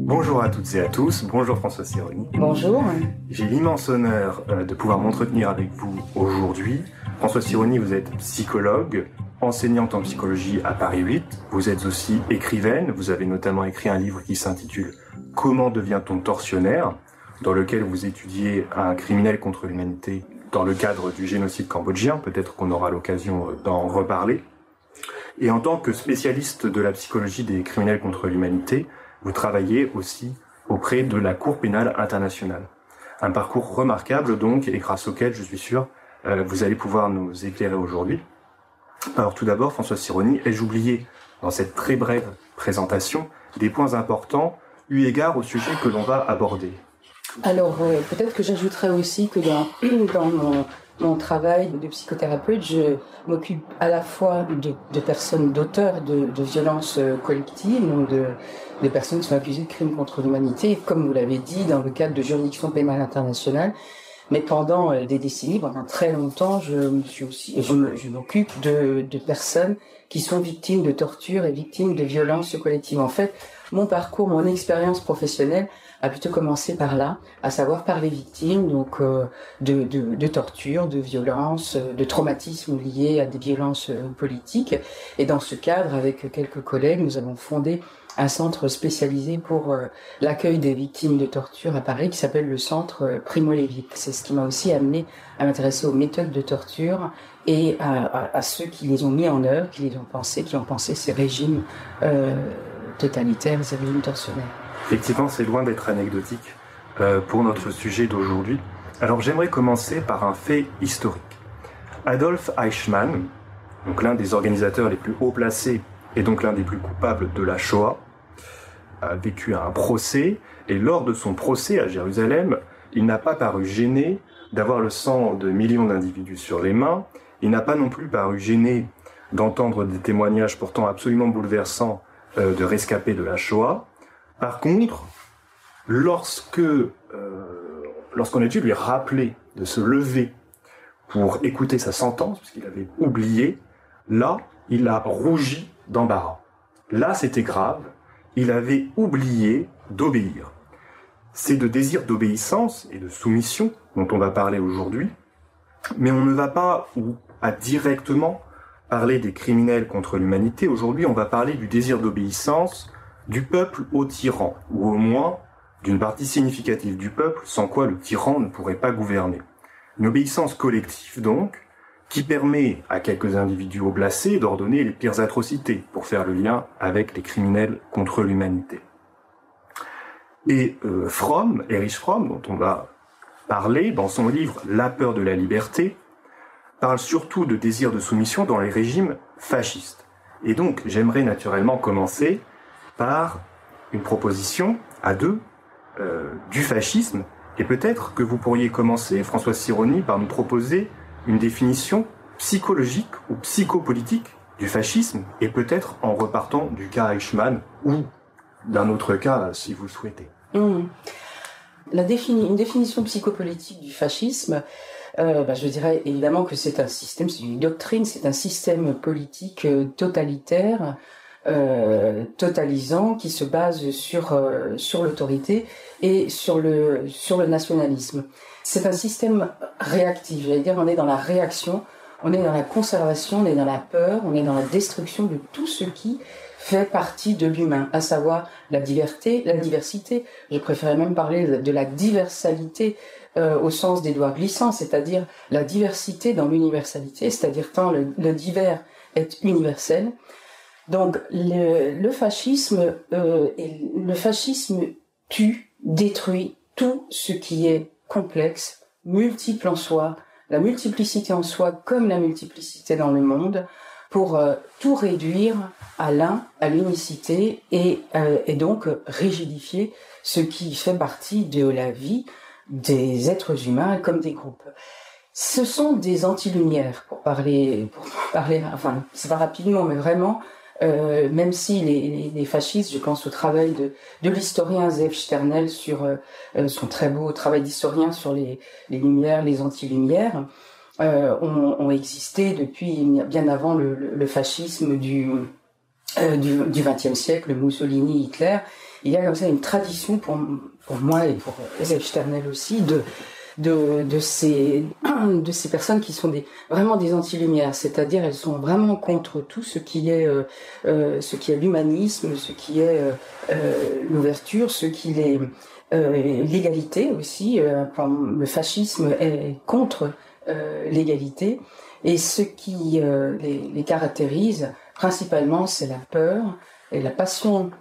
Bonjour à toutes et à tous, bonjour François Sironi. Bonjour. J'ai l'immense honneur de pouvoir m'entretenir avec vous aujourd'hui. François Sironi, vous êtes psychologue, enseignante en psychologie à Paris 8. Vous êtes aussi écrivaine, vous avez notamment écrit un livre qui s'intitule « Comment devient-on tortionnaire ?», dans lequel vous étudiez un criminel contre l'humanité dans le cadre du génocide cambodgien. Peut-être qu'on aura l'occasion d'en reparler. Et en tant que spécialiste de la psychologie des criminels contre l'humanité, vous travaillez aussi auprès de la Cour pénale internationale. Un parcours remarquable donc, et grâce auquel, je suis sûr, vous allez pouvoir nous éclairer aujourd'hui. Alors tout d'abord, François Sironi, ai-je oublié, dans cette très brève présentation, des points importants eu égard au sujet que l'on va aborder? Alors peut-être que j'ajouterais aussi que dans mon travail de psychothérapeute, je m'occupe à la fois de personnes, d'auteurs de violences collectives, donc des personnes qui sont accusées de crimes contre l'humanité, comme vous l'avez dit, dans le cadre de juridiction pénale internationale. Mais pendant des décennies, pendant très longtemps, je m'occupe de personnes qui sont victimes de torture et victimes de violences collectives. En fait, mon parcours, mon expérience professionnelle a plutôt commencé par là, à savoir par les victimes donc de torture, de violences, de traumatismes liés à des violences politiques. Et dans ce cadre, avec quelques collègues, nous avons fondé un centre spécialisé pour l'accueil des victimes de torture à Paris qui s'appelle le centre Primo Levi. C'est ce qui m'a aussi amené à m'intéresser aux méthodes de torture et à ceux qui les ont mis en œuvre, qui ont pensé ces régimes totalitaires, ces régimes tortionnaires. Effectivement, c'est loin d'être anecdotique pour notre sujet d'aujourd'hui. Alors j'aimerais commencer par un fait historique. Adolf Eichmann, donc l'un des organisateurs les plus haut placés et donc l'un des plus coupables de la Shoah, a vécu un procès, et lors de son procès à Jérusalem, il n'a pas paru gêné d'avoir le sang de millions d'individus sur les mains, il n'a pas non plus paru gêné d'entendre des témoignages pourtant absolument bouleversants de rescapés de la Shoah. Par contre, lorsqu'on a dû lui rappeler de se lever pour écouter sa sentence, puisqu'il avait oublié, là, il a rougi d'embarras. Là, c'était grave, il avait oublié d'obéir. C'est de désir d'obéissance et de soumission dont on va parler aujourd'hui, mais on ne va pas directement parler des criminels contre l'humanité. Aujourd'hui, on va parler du désir d'obéissance du peuple au tyran, ou au moins d'une partie significative du peuple, sans quoi le tyran ne pourrait pas gouverner. Une obéissance collective, donc, qui permet à quelques individus haut placés d'ordonner les pires atrocités, pour faire le lien avec les criminels contre l'humanité. Et Erich Fromm, dont on va parler dans son livre « La peur de la liberté », parle surtout de désir de soumission dans les régimes fascistes. Et donc, j'aimerais naturellement commencer par une proposition à deux du fascisme, et peut-être que vous pourriez commencer, François Sironi, par nous proposer une définition psychologique ou psychopolitique du fascisme, et peut-être en repartant du cas Eichmann, ou d'un autre cas, si vous le souhaitez. Une définition psychopolitique du fascisme, je dirais évidemment que c'est un système, c'est une doctrine, c'est un système politique totalitaire, totalisant, qui se base sur l'autorité et sur le nationalisme. C'est un système réactif, j'allais dire, on est dans la réaction, on est dans la conservation, on est dans la peur, on est dans la destruction de tout ce qui fait partie de l'humain, à savoir la diversité. Je préférais même parler de la diversalité au sens d'Édouard Glissant, c'est-à-dire la diversité dans l'universalité, c'est-à-dire tant le divers est universel. Donc le fascisme tue, détruit tout ce qui est complexe, multiple en soi, la multiplicité en soi comme la multiplicité dans le monde, pour tout réduire à l'unicité et donc rigidifier ce qui fait partie de la vie des êtres humains comme des groupes. Ce sont des antilumières, pour parler, enfin, c'est pas rapidement, mais vraiment, même si les fascistes, je pense au travail de l'historien Zeev Sternel sur son très beau travail d'historien sur les lumières, les antilumières, ont existé depuis bien avant le fascisme du XXe siècle, Mussolini, Hitler, il y a comme ça une tradition pour moi et pour Joseph Sternel aussi de ces personnes qui sont vraiment des anti-lumières, c'est-à-dire elles sont vraiment contre tout ce qui est l'humanisme, ce qui est l'ouverture, ce qui est l'égalité aussi. Le fascisme est contre l'égalité, et ce qui les caractérise principalement, c'est la peur et la passion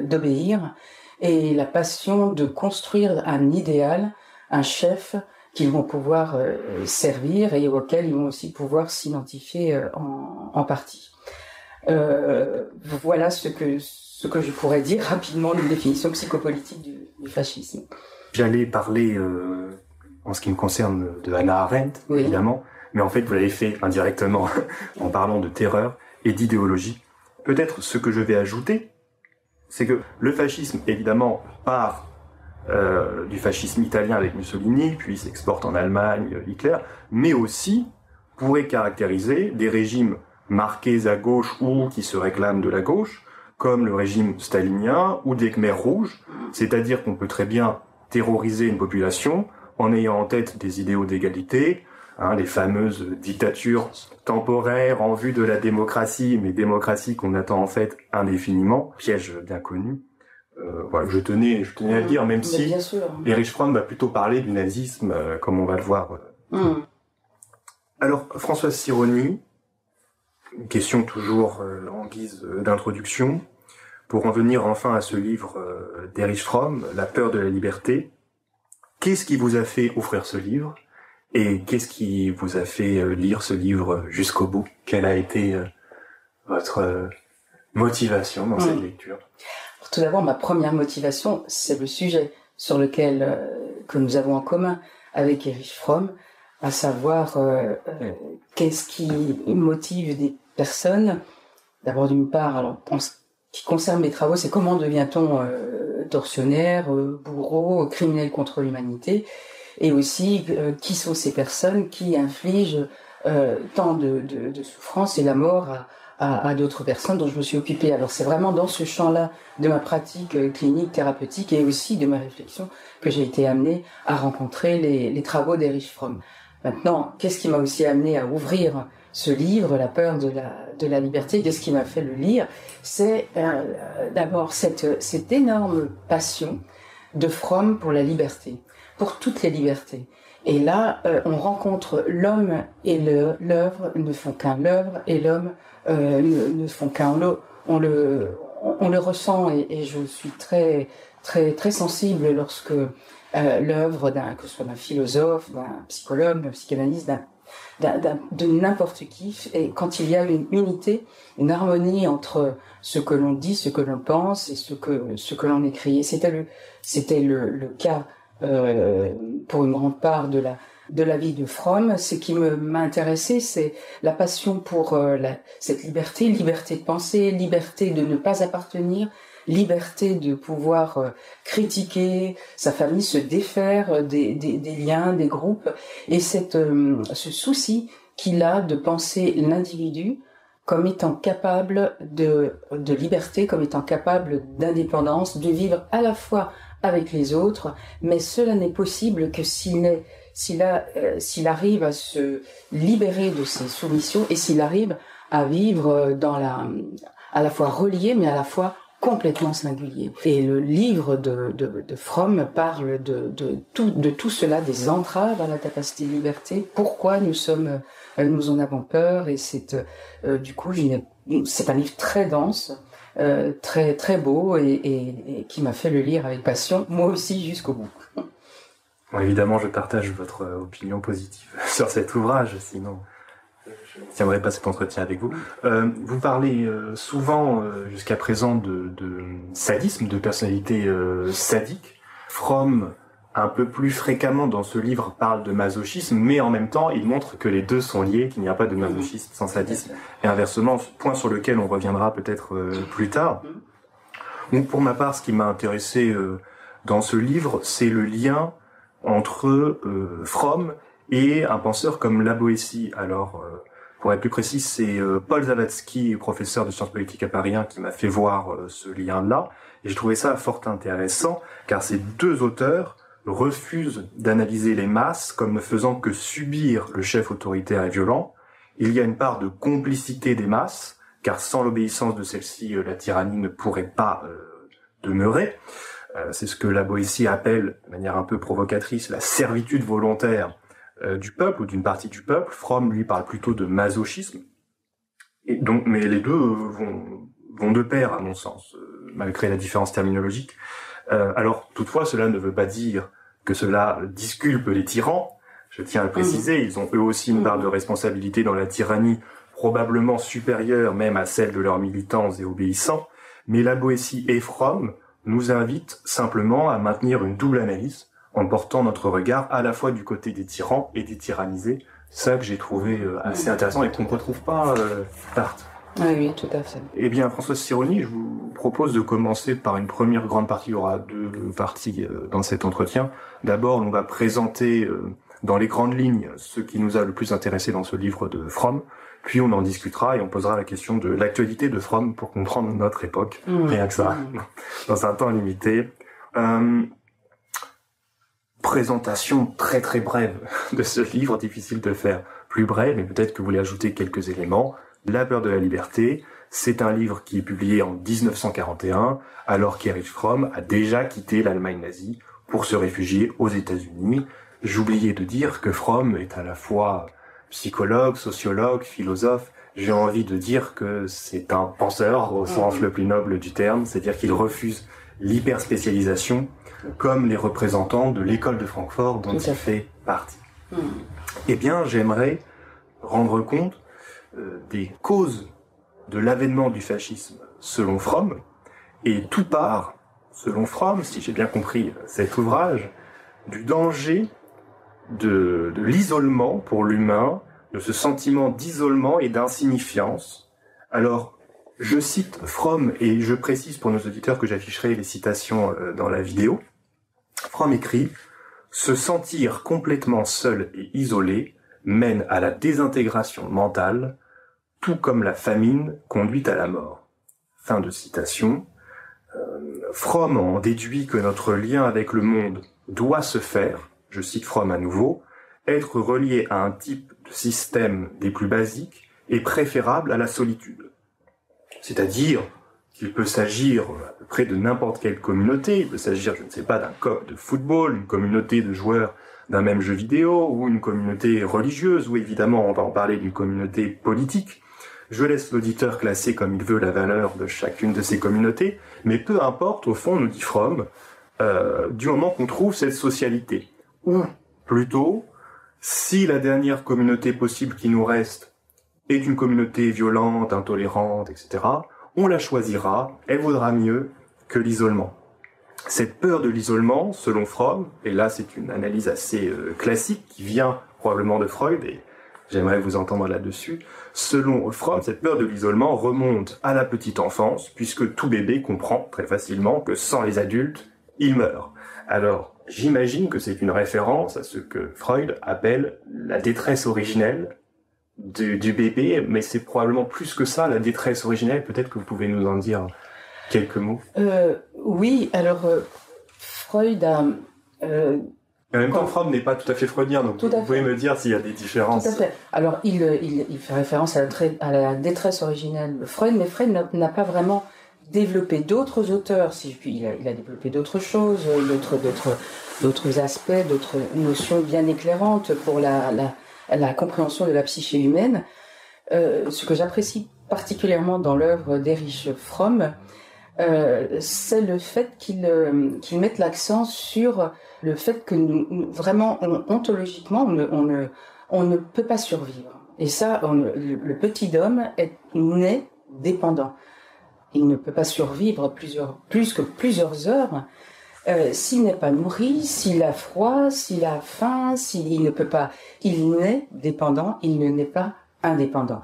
d'obéir, et la passion de construire un idéal, un chef qu'ils vont pouvoir servir et auquel ils vont aussi pouvoir s'identifier en partie. Voilà ce que je pourrais dire rapidement d'une définition psychopolitique du fascisme. J'allais parler, en ce qui me concerne, de Hannah Arendt, oui, évidemment, mais en fait vous l'avez fait indirectement en parlant de terreur et d'idéologie. Peut-être ce que je vais ajouter, c'est que le fascisme, évidemment, part du fascisme italien avec Mussolini, puis s'exporte en Allemagne, Hitler, mais aussi pourrait caractériser des régimes marqués à gauche ou qui se réclament de la gauche, comme le régime stalinien ou des Khmers rouges, c'est-à-dire qu'on peut très bien terroriser une population en ayant en tête des idéaux d'égalité, les fameuses dictatures temporaires en vue de la démocratie, mais démocratie qu'on attend en fait indéfiniment, piège bien connu. Voilà, je tenais à le dire, même si Erich Fromm va plutôt parler du nazisme, comme on va le voir. Alors, Françoise Sironi, une question toujours en guise d'introduction, pour en venir enfin à ce livre d'Erich Fromm, La peur de la liberté. Qu'est-ce qui vous a fait offrir ce livre ? Et qu'est-ce qui vous a fait lire ce livre jusqu'au bout ? Quelle a été votre motivation dans cette lecture ? Tout d'abord, ma première motivation, c'est le sujet sur lequel que nous avons en commun avec Erich Fromm, à savoir qu'est-ce qui motive des personnes. D'abord, d'une part, alors, en ce qui concerne mes travaux, c'est comment devient-on tortionnaire, bourreau, criminel contre l'humanité, et aussi qui sont ces personnes qui infligent tant de souffrance et la mort à d'autres personnes dont je me suis occupée. Alors c'est vraiment dans ce champ-là de ma pratique clinique, thérapeutique et aussi de ma réflexion que j'ai été amenée à rencontrer les travaux d'Erich Fromm. Maintenant, qu'est-ce qui m'a aussi amenée à ouvrir ce livre, La peur de la liberté? Qu'est-ce qui m'a fait le lire? C'est d'abord cette énorme passion de Fromm pour la liberté, pour toutes les libertés. Et là, on rencontre l'homme et l'œuvre ne font qu'un, l'œuvre et l'homme ne font qu'un. On le ressent et je suis très très très sensible lorsque l'œuvre que ce soit d'un philosophe, d'un psychologue, d'un psychanalyste, de n'importe qui, et quand il y a une unité, une harmonie entre ce que l'on dit, ce que l'on pense et ce que l'on écrit. Et c'était le cas pour une grande part de la vie de Fromm. Ce qui m'a intéressé, c'est la passion pour cette liberté de penser, liberté de ne pas appartenir, liberté de pouvoir critiquer sa famille, se défaire des liens, des groupes, et ce souci qu'il a de penser l'individu comme étant capable de liberté, comme étant capable d'indépendance, de vivre à la fois avec les autres, mais cela n'est possible que s'il arrive à se libérer de ses soumissions et s'il arrive à vivre à la fois relié, mais à la fois complètement singulier. Et le livre de Fromm parle de tout cela, des entraves à la capacité de liberté, pourquoi nous en avons peur, et du coup, c'est un livre très dense, très très beau, et qui m'a fait le lire avec passion, moi aussi jusqu'au bout. Bon, évidemment, je partage votre opinion positive sur cet ouvrage, sinon je ne tiendrai pas cet entretien avec vous. Vous parlez souvent, jusqu'à présent, de sadisme, de personnalité sadique. Fromm, un peu plus fréquemment dans ce livre, parle de masochisme, mais en même temps, il montre que les deux sont liés, qu'il n'y a pas de masochisme sans sadisme, et inversement, point sur lequel on reviendra peut-être plus tard. Donc, pour ma part, ce qui m'a intéressé dans ce livre, c'est le lien entre Fromm et un penseur comme La Boétie. Alors, Pour être plus précis, c'est Paul Zawadzki, professeur de sciences politiques à Paris 1, qui m'a fait voir ce lien-là. Et j'ai trouvé ça fort intéressant, car ces deux auteurs refusent d'analyser les masses comme ne faisant que subir le chef autoritaire et violent. Il y a une part de complicité des masses, car sans l'obéissance de celle-ci, la tyrannie ne pourrait pas demeurer. C'est ce que la Boétie appelle, de manière un peu provocatrice, la servitude volontaire du peuple ou d'une partie du peuple. Fromm, lui, parle plutôt de masochisme. Et donc, mais les deux vont de pair, à mon sens, malgré la différence terminologique. Alors, toutefois, cela ne veut pas dire que cela disculpe les tyrans. Je tiens à le préciser, ils ont eux aussi une part de responsabilité dans la tyrannie, probablement supérieure même à celle de leurs militants et obéissants. Mais la Boétie et Fromm nous invitent simplement à maintenir une double analyse, en portant notre regard à la fois du côté des tyrans et des tyrannisés. Ça que j'ai trouvé assez intéressant et qu'on ne retrouve pas Tartre. Oui, tout à fait. Eh bien, Françoise Sironi, je vous propose de commencer par une première grande partie. Il y aura deux parties dans cet entretien. D'abord, on va présenter dans les grandes lignes ce qui nous a le plus intéressé dans ce livre de Fromm. Puis on en discutera et on posera la question de l'actualité de Fromm pour comprendre notre époque. Rien que ça, dans un temps limité. Présentation très très brève de ce livre, difficile de faire plus brève, mais peut-être que vous voulez ajouter quelques éléments. La peur de la liberté, c'est un livre qui est publié en 1941, alors qu'Erich Fromm a déjà quitté l'Allemagne nazie pour se réfugier aux États-Unis. J'oubliais de dire que Fromm est à la fois psychologue, sociologue, philosophe. J'ai envie de dire que c'est un penseur au sens le plus noble du terme, c'est-à-dire qu'il refuse l'hyperspécialisation comme les représentants de l'école de Francfort dont il fait partie. Eh bien, j'aimerais rendre compte des causes de l'avènement du fascisme selon Fromm, et tout part, selon Fromm, si j'ai bien compris cet ouvrage, du danger de l'isolement pour l'humain, de ce sentiment d'isolement et d'insignifiance. Alors, je cite Fromm, et je précise pour nos auditeurs que j'afficherai les citations dans la vidéo. Fromm écrit « Se sentir complètement seul et isolé mène à la désintégration mentale, tout comme la famine conduit à la mort. » Fin de citation. Fromm en déduit que notre lien avec le monde doit se faire, je cite Fromm à nouveau, être relié à un type de système des plus basiques et préférable à la solitude. C'est-à-dire qu'il peut s'agir à peu près de n'importe quelle communauté, il peut s'agir, je ne sais pas, d'un club de football, une communauté de joueurs d'un même jeu vidéo, ou une communauté religieuse, ou évidemment on va en parler d'une communauté politique. Je laisse l'auditeur classer comme il veut la valeur de chacune de ces communautés, mais peu importe, au fond, nous dit Fromm, du moment qu'on trouve cette socialité. Ou, plutôt, si la dernière communauté possible qui nous reste est une communauté violente, intolérante, etc., on la choisira, elle vaudra mieux que l'isolement. Cette peur de l'isolement, selon Fromm, et là c'est une analyse assez classique qui vient probablement de Freud, et j'aimerais vous entendre là-dessus, selon Fromm, cette peur de l'isolement remonte à la petite enfance, puisque tout bébé comprend très facilement que sans les adultes, il meurt. Alors, j'imagine que c'est une référence à ce que Freud appelle la détresse originelle du bébé, mais c'est probablement plus que ça, la détresse originelle. Peut-être que vous pouvez nous en dire quelques mots. Oui, alors Freud a... en même temps, Fromm n'est pas tout à fait freudien, donc vous pouvez me dire s'il y a des différences. Tout à fait. Alors, il fait référence à la détresse originelle de Freud, mais Freud n'a pas vraiment développé d'autres auteurs, si je puis. Il a développé d'autres choses, d'autres aspects, d'autres notions bien éclairantes pour la compréhension de la psyché humaine. Ce que j'apprécie particulièrement dans l'œuvre d'Erich Fromm, c'est le fait qu'il mette l'accent sur le fait que nous vraiment, ontologiquement, on ne peut pas survivre. Et ça, le petit homme est né dépendant. Il ne peut pas survivre plus que plusieurs heures s'il n'est pas nourri, s'il a froid, s'il a faim, s'il ne peut pas. Il naît dépendant, il ne naît pas indépendant.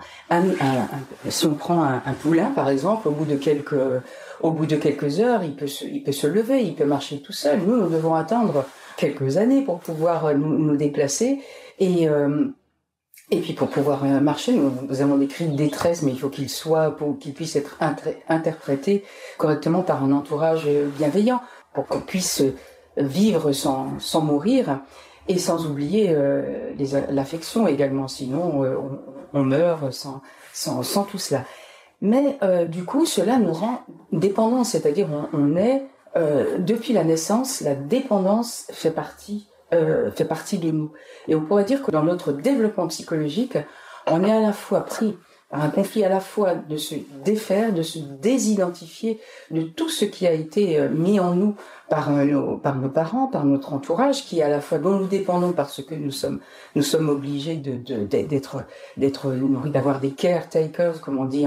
Si on prend un poulain, par exemple, au bout de quelques heures, il peut se lever, il peut marcher tout seul. Nous devons attendre quelques années pour pouvoir nous déplacer. Et Et puis pour pouvoir marcher, nous avons des cris de détresse, mais il faut pour qu'ils puissent être interprétés correctement par un entourage bienveillant, pour qu'on puisse vivre sans mourir, et sans oublier l'affection également, sinon on meurt sans tout cela. Mais du coup, cela nous rend dépendants, c'est-à-dire on est, depuis la naissance, la dépendance fait partie de nous. Et on pourrait dire que dans notre développement psychologique, on est à la fois pris par un conflit à la fois de se défaire, de se désidentifier de tout ce qui a été mis en nous par nos parents, par notre entourage, qui est à la fois dont nous dépendons parce que nous sommes obligés d'être nourris, d'avoir des caretakers, comme on dit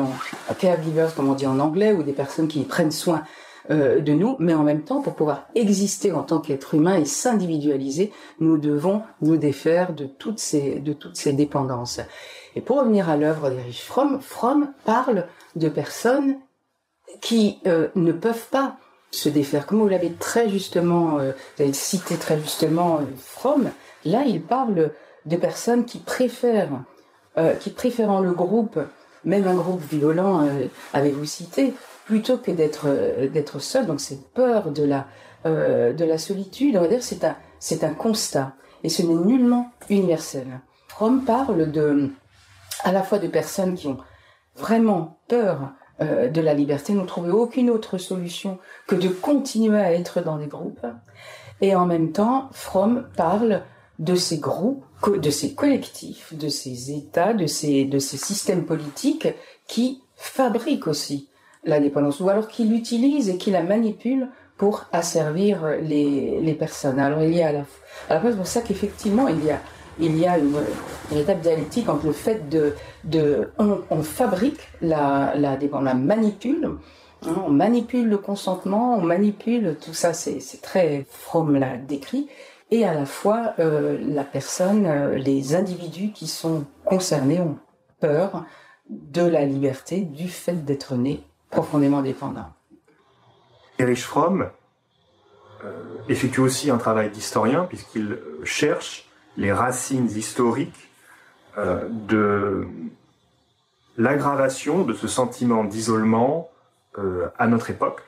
caregivers, comme on dit en anglais, ou des personnes qui prennent soin de nous, mais en même temps, pour pouvoir exister en tant qu'être humain et s'individualiser, nous devons nous défaire de toutes ces dépendances. Et pour revenir à l'œuvre d'Erich Fromm, Fromm parle de personnes qui ne peuvent pas se défaire. Comme vous l'avez très justement, vous avez cité très justement Fromm, là il parle de personnes qui préfèrent le groupe, même un groupe violent, avez-vous cité, plutôt que d'être seul. Donc cette peur de la solitude, on va dire, c'est un constat, et ce n'est nullement universel. Fromm parle à la fois de personnes qui ont vraiment peur de la liberté, n'ont trouvé aucune autre solution que de continuer à être dans des groupes, et en même temps, Fromm parle de ces groupes, de ces collectifs, de ces États, de ces systèmes politiques qui fabriquent aussi la dépendance, ou alors qui l'utilisent et qui la manipulent pour asservir les personnes. Alors il y a à la fois, c'est pour ça qu'effectivement il y a une étape dialectique entre le fait on fabrique la dépendance, on la manipule, hein, on manipule le consentement, on manipule tout ça, c'est très Fromm l'a décrit, et à la fois la personne, les individus qui sont concernés ont peur de la liberté du fait d'être nés profondément dépendants. Erich Fromm effectue aussi un travail d'historien puisqu'il cherche les racines historiques de l'aggravation de ce sentiment d'isolement à notre époque.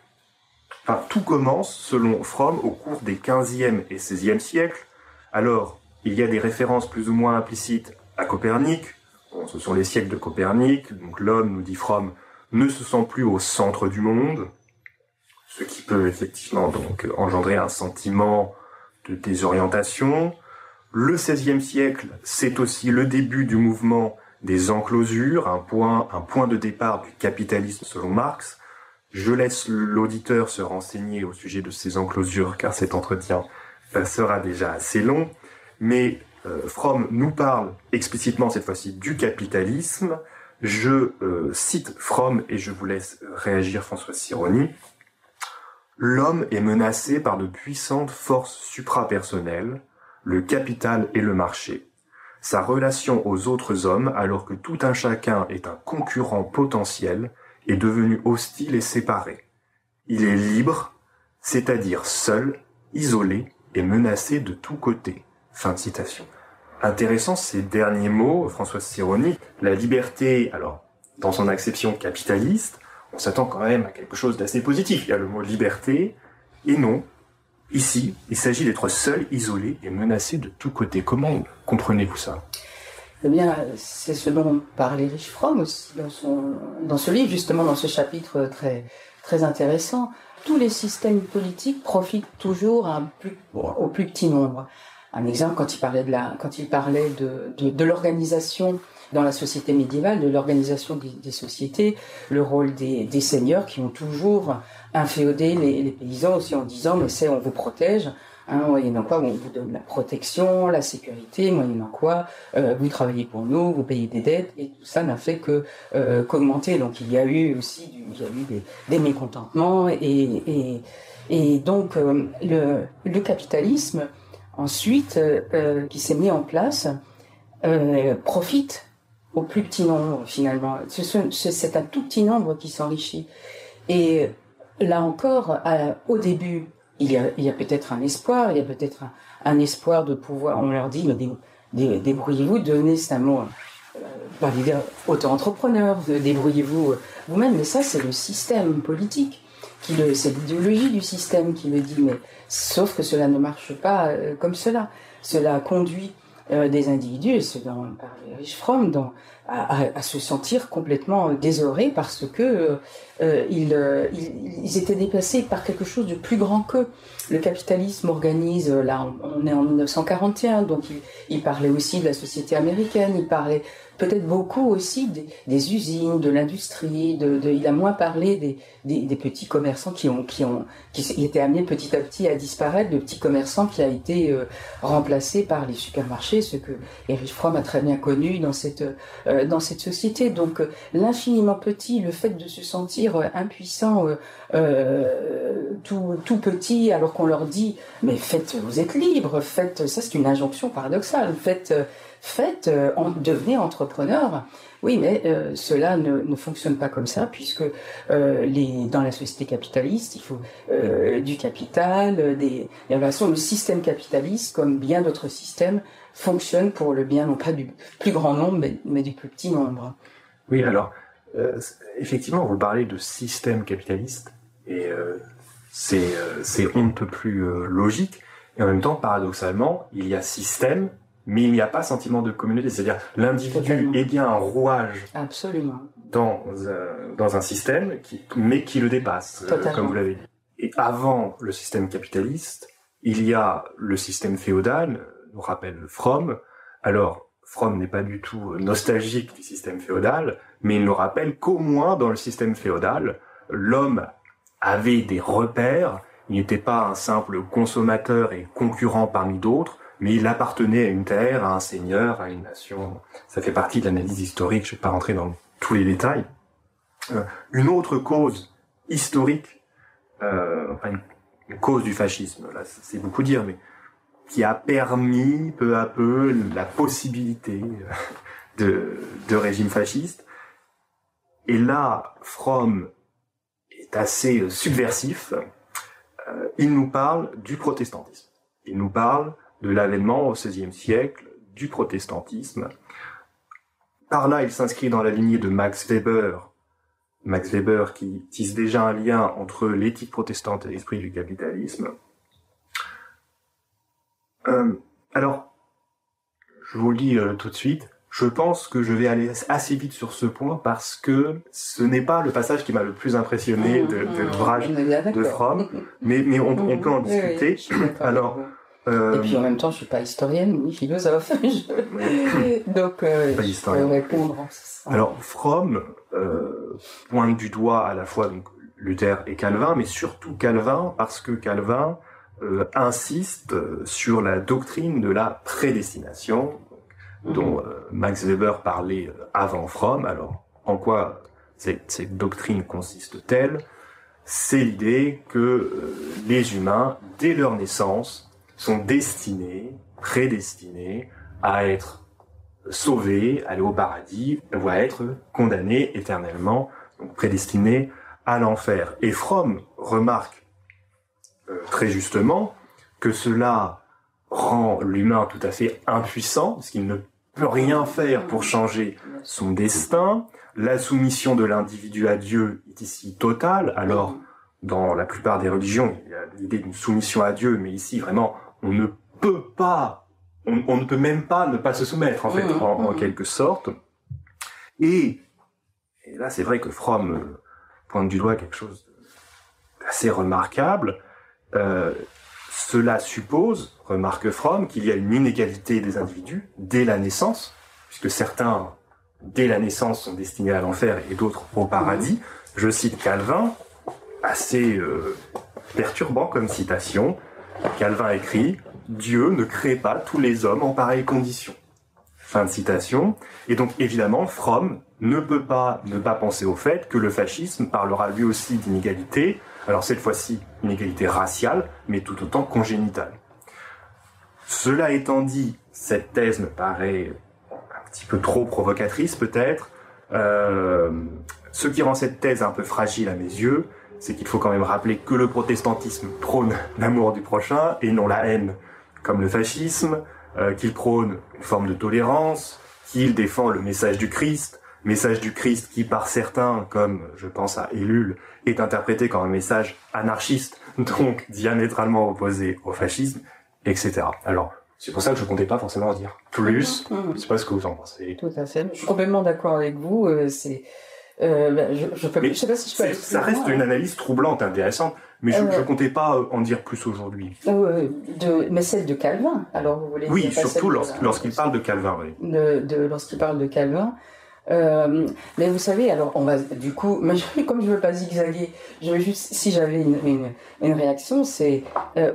Enfin, tout commence, selon Fromm, au cours des 15e et 16e siècles. Alors, il y a des références plus ou moins implicites à Copernic. Bon, ce sont les siècles de Copernic. Donc l'homme, nous dit Fromm, ne se sent plus au centre du monde, ce qui peut effectivement donc engendrer un sentiment de désorientation. Le XVIe siècle, c'est aussi le début du mouvement des enclosures, un point de départ du capitalisme selon Marx. Je laisse l'auditeur se renseigner au sujet de ces enclosures, car cet entretien sera déjà assez long. Mais Fromm nous parle explicitement cette fois-ci du capitalisme. Je cite Fromm et je vous laisse réagir, Françoise Sironi. L'homme est menacé par de puissantes forces suprapersonnelles, le capital et le marché. Sa relation aux autres hommes, alors que tout un chacun est un concurrent potentiel, est devenu hostile et séparé. Il est libre, c'est-à-dire seul, isolé et menacé de tous côtés. Fin de citation. Intéressant ces derniers mots, Françoise Sironi. La liberté, alors, dans son acception capitaliste, on s'attend quand même à quelque chose d'assez positif. Il y a le mot liberté, et non. Ici, il s'agit d'être seul, isolé et menacé de tous côtés. Comment comprenez-vous ça ? Eh bien, c'est ce dont parle Erich Fromm aussi dans ce livre, justement dans ce chapitre très, très intéressant. Tous les systèmes politiques profitent toujours au plus petit nombre. Un exemple, quand il parlait de l'organisation dans la société médiévale, de l'organisation des sociétés, le rôle des seigneurs qui ont toujours inféodé les paysans aussi en disant mais on vous protège, hein, moyennant quoi on vous donne la protection, la sécurité, moyennant quoi vous travaillez pour nous, vous payez des dettes, et tout ça n'a fait qu'augmenter. Donc il y a eu des mécontentements et donc le capitalisme ensuite qui s'est mis en place profite au plus petit nombre finalement. C'est un tout petit nombre qui s'enrichit. Et là encore, au début, il y a peut-être un espoir, il y a peut-être un espoir de pouvoir. On leur dit débrouillez-vous, devenez, c'est un mot, auto-entrepreneur, débrouillez-vous vous-même, mais ça c'est le système politique, c'est l'idéologie du système qui le dit, mais sauf que cela ne marche pas comme cela. Cela conduit des individus, et ce dont parlait Erich Fromm, à se sentir complètement désolés parce que ils étaient dépassés par quelque chose de plus grand qu'eux. Le capitalisme organise, là on est en 1941, donc il parlait aussi de la société américaine, il parlait peut-être beaucoup aussi des usines, de l'industrie, il a moins parlé des petits commerçants qui étaient amenés petit à petit à disparaître, de petits commerçants qui a été remplacé par les supermarchés, ce que Erich Fromm a très bien connu dans cette société. Donc l'infiniment petit, le fait de se sentir impuissant, tout petit, alors qu'on leur dit mais vous êtes libre, ça c'est une injonction paradoxale, devenez entrepreneur. Oui, mais cela ne fonctionne pas comme ça, puisque dans la société capitaliste, il faut du capital, le système capitaliste, comme bien d'autres systèmes, fonctionne pour le bien non pas du plus grand nombre, mais du plus petit nombre. Oui, alors effectivement, vous parlez de système capitaliste, et c'est on ne peut plus logique, et en même temps, paradoxalement, il y a système, mais il n'y a pas sentiment de communauté, c'est-à-dire l'individu est bien un rouage. Absolument. Dans un système mais qui le dépasse, comme vous l'avez dit. Et avant le système capitaliste, il y a le système féodal, nous rappelle Fromm. Alors, Fromm n'est pas du tout nostalgique du système féodal, mais il nous rappelle qu'au moins dans le système féodal, l'homme avait des repères, il n'était pas un simple consommateur et concurrent parmi d'autres, mais il appartenait à une terre, à un seigneur, à une nation. Ça fait partie de l'analyse historique, je ne vais pas rentrer dans tous les détails. Une autre cause historique, une cause du fascisme, là c'est beaucoup dire, mais qui a permis peu à peu la possibilité de régime fasciste. Et là, Fromm est assez subversif. Il nous parle du protestantisme. Il nous parle de l'avènement au XVIe siècle du protestantisme. Par là, il s'inscrit dans la lignée de Max Weber qui tisse déjà un lien entre l'éthique protestante et l'esprit du capitalisme. Alors, je vous le dis tout de suite, je pense que je vais aller assez vite sur ce point parce que ce n'est pas le passage qui m'a le plus impressionné de l'ouvrage de Fromm, mais on peut en discuter. Oui, alors, et puis en même temps, je suis pas historienne ni philosophe, donc je peux répondre. Alors Fromm pointe du doigt à la fois donc Luther et Calvin, mais surtout Calvin parce que Calvin insiste sur la doctrine de la prédestination dont Max Weber parlait avant Fromm. Alors en quoi cette doctrine consiste-t-elle ? C'est l'idée que les humains, dès leur naissance, sont prédestinés à être sauvés, aller au paradis, ou à être condamnés éternellement, donc prédestinés à l'enfer. Et Fromm remarque très justement que cela rend l'humain tout à fait impuissant, parce qu'il ne peut rien faire pour changer son destin. La soumission de l'individu à Dieu est ici totale. Alors, dans la plupart des religions, il y a l'idée d'une soumission à Dieu, mais ici, vraiment, on ne peut même pas ne pas se soumettre, en fait, en quelque sorte. Et là, c'est vrai que Fromm pointe du doigt quelque chose d'assez remarquable. Cela suppose, remarque Fromm, qu'il y a une inégalité des individus dès la naissance, puisque certains, dès la naissance, sont destinés à l'enfer et d'autres au paradis. Je cite Calvin, assez perturbant comme citation. Calvin écrit « Dieu ne crée pas tous les hommes en pareille condition ». Fin de citation. Et donc, évidemment, Fromm ne peut pas ne pas penser au fait que le fascisme parlera lui aussi d'inégalité, alors cette fois-ci, inégalité raciale, mais tout autant congénitale. Cela étant dit, cette thèse me paraît un petit peu trop provocatrice, peut-être. Ce qui rend cette thèse un peu fragile à mes yeux, c'est qu'il faut quand même rappeler que le protestantisme prône l'amour du prochain et non la haine, comme le fascisme. qu'il prône une forme de tolérance, qu'il défend le message du Christ qui par certains, comme je pense à Ellul, est interprété comme un message anarchiste, donc diamétralement opposé au fascisme, etc. Alors, c'est pour ça que je comptais pas forcément en dire plus. Je sais pas ce que vous en pensez. Tout à fait. Je suis complètement d'accord avec vous. Je sais pas si je peux aller ça reste une analyse troublante, intéressante, mais je comptais pas en dire plus aujourd'hui. Mais celle de Calvin. Alors, vous voulez oui, dire surtout lorsqu'il parle de Calvin. Oui. Lorsqu'il parle de Calvin. Mais vous savez, alors on va du coup, comme je veux pas zigzaguer, je veux juste, si j'avais une réaction, c'est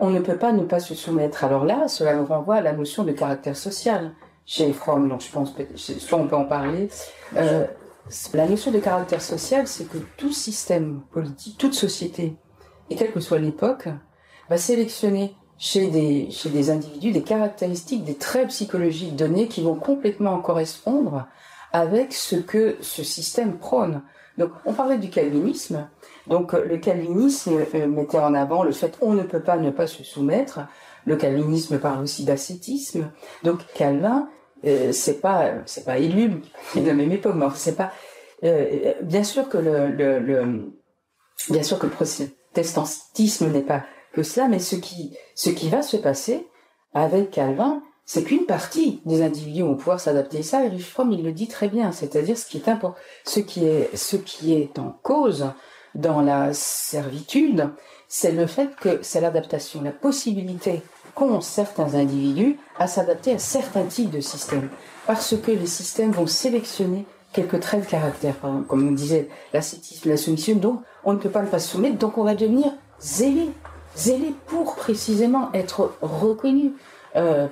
on ne peut pas ne pas se soumettre. Alors là, cela nous renvoie à la notion de caractère social chez Fromm, donc je pense que soit on peut en parler. La notion de caractère social, c'est que tout système politique, toute société, et quelle que soit l'époque, va sélectionner chez des individus des caractéristiques, des traits psychologiques donnés qui vont complètement correspondre avec ce que ce système prône. Donc, on parlait du calvinisme. Donc, le calvinisme mettait en avant le fait on ne peut pas ne pas se soumettre. Le calvinisme parle aussi d'ascétisme. Donc, Calvin, c'est pas Ellul qui est de la même époque, mais c'est pas. Bien sûr que le protestantisme n'est pas que cela, mais ce qui va se passer avec Calvin, c'est qu'une partie des individus vont pouvoir s'adapter. Et ça, Erich Fromm, il le dit très bien. C'est-à-dire ce qui est en cause dans la servitude, c'est le fait que c'est l'adaptation, la possibilité qu'ont certains individus à s'adapter à certains types de systèmes. Parce que les systèmes vont sélectionner quelques traits de caractère. Par exemple, comme on disait, l'ascétisme, la soumission. Donc, on ne peut pas ne pas se soumettre. Donc, on va devenir zélé pour précisément être reconnu.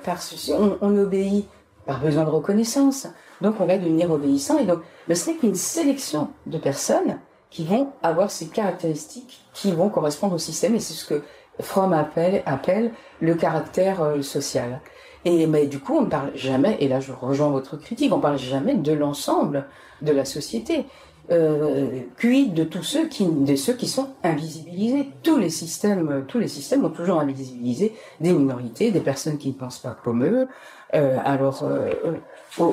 Parce qu'on obéit par besoin de reconnaissance, donc on va devenir obéissant, et donc ce n'est qu'une sélection de personnes qui vont avoir ces caractéristiques qui vont correspondre au système, et c'est ce que Fromm appelle le caractère social. Mais du coup, on ne parle jamais, et là je rejoins votre critique, on ne parle jamais de l'ensemble de la société. Quid de tous ceux qui sont invisibilisés. Tous les systèmes ont toujours invisibilisé des minorités, des personnes qui ne pensent pas comme eux.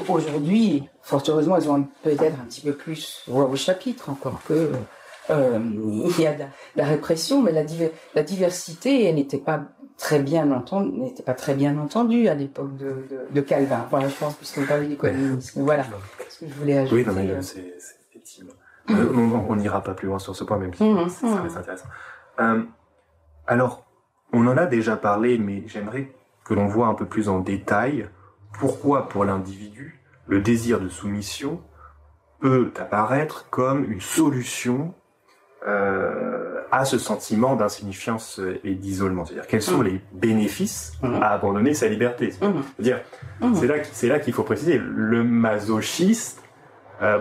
Aujourd'hui, fort heureusement, elles ont peut-être un petit peu plus voix au chapitre, encore que il y a de la répression, mais la diversité, elle n'était pas très bien entendue à l'époque de Calvin. Voilà, je pense, puisqu'on parlait du communisme. Voilà ce que je voulais ajouter. Oui, non, mais c'est effectivement. On n'ira pas plus loin sur ce point, même si c'est très intéressant. Alors, on en a déjà parlé, mais j'aimerais que l'on voit un peu plus en détail pourquoi, pour l'individu, le désir de soumission peut apparaître comme une solution à ce sentiment d'insignifiance et d'isolement. C'est-à-dire, quels sont les bénéfices à abandonner sa liberté. C'est-à-dire, c'est là qu'il faut préciser, le masochiste,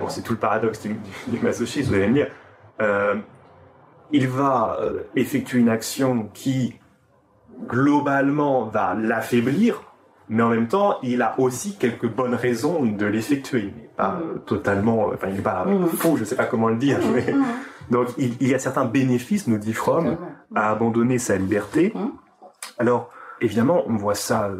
c'est tout le paradoxe du masochisme, vous allez me dire, il va effectuer une action qui, globalement, va l'affaiblir, mais en même temps, il a aussi quelques bonnes raisons de l'effectuer. Il n'est pas totalement, il n'est pas fou, je ne sais pas comment le dire, mais... Donc, il y a certains bénéfices, nous dit Fromm, à abandonner sa liberté. Alors, évidemment, on voit ça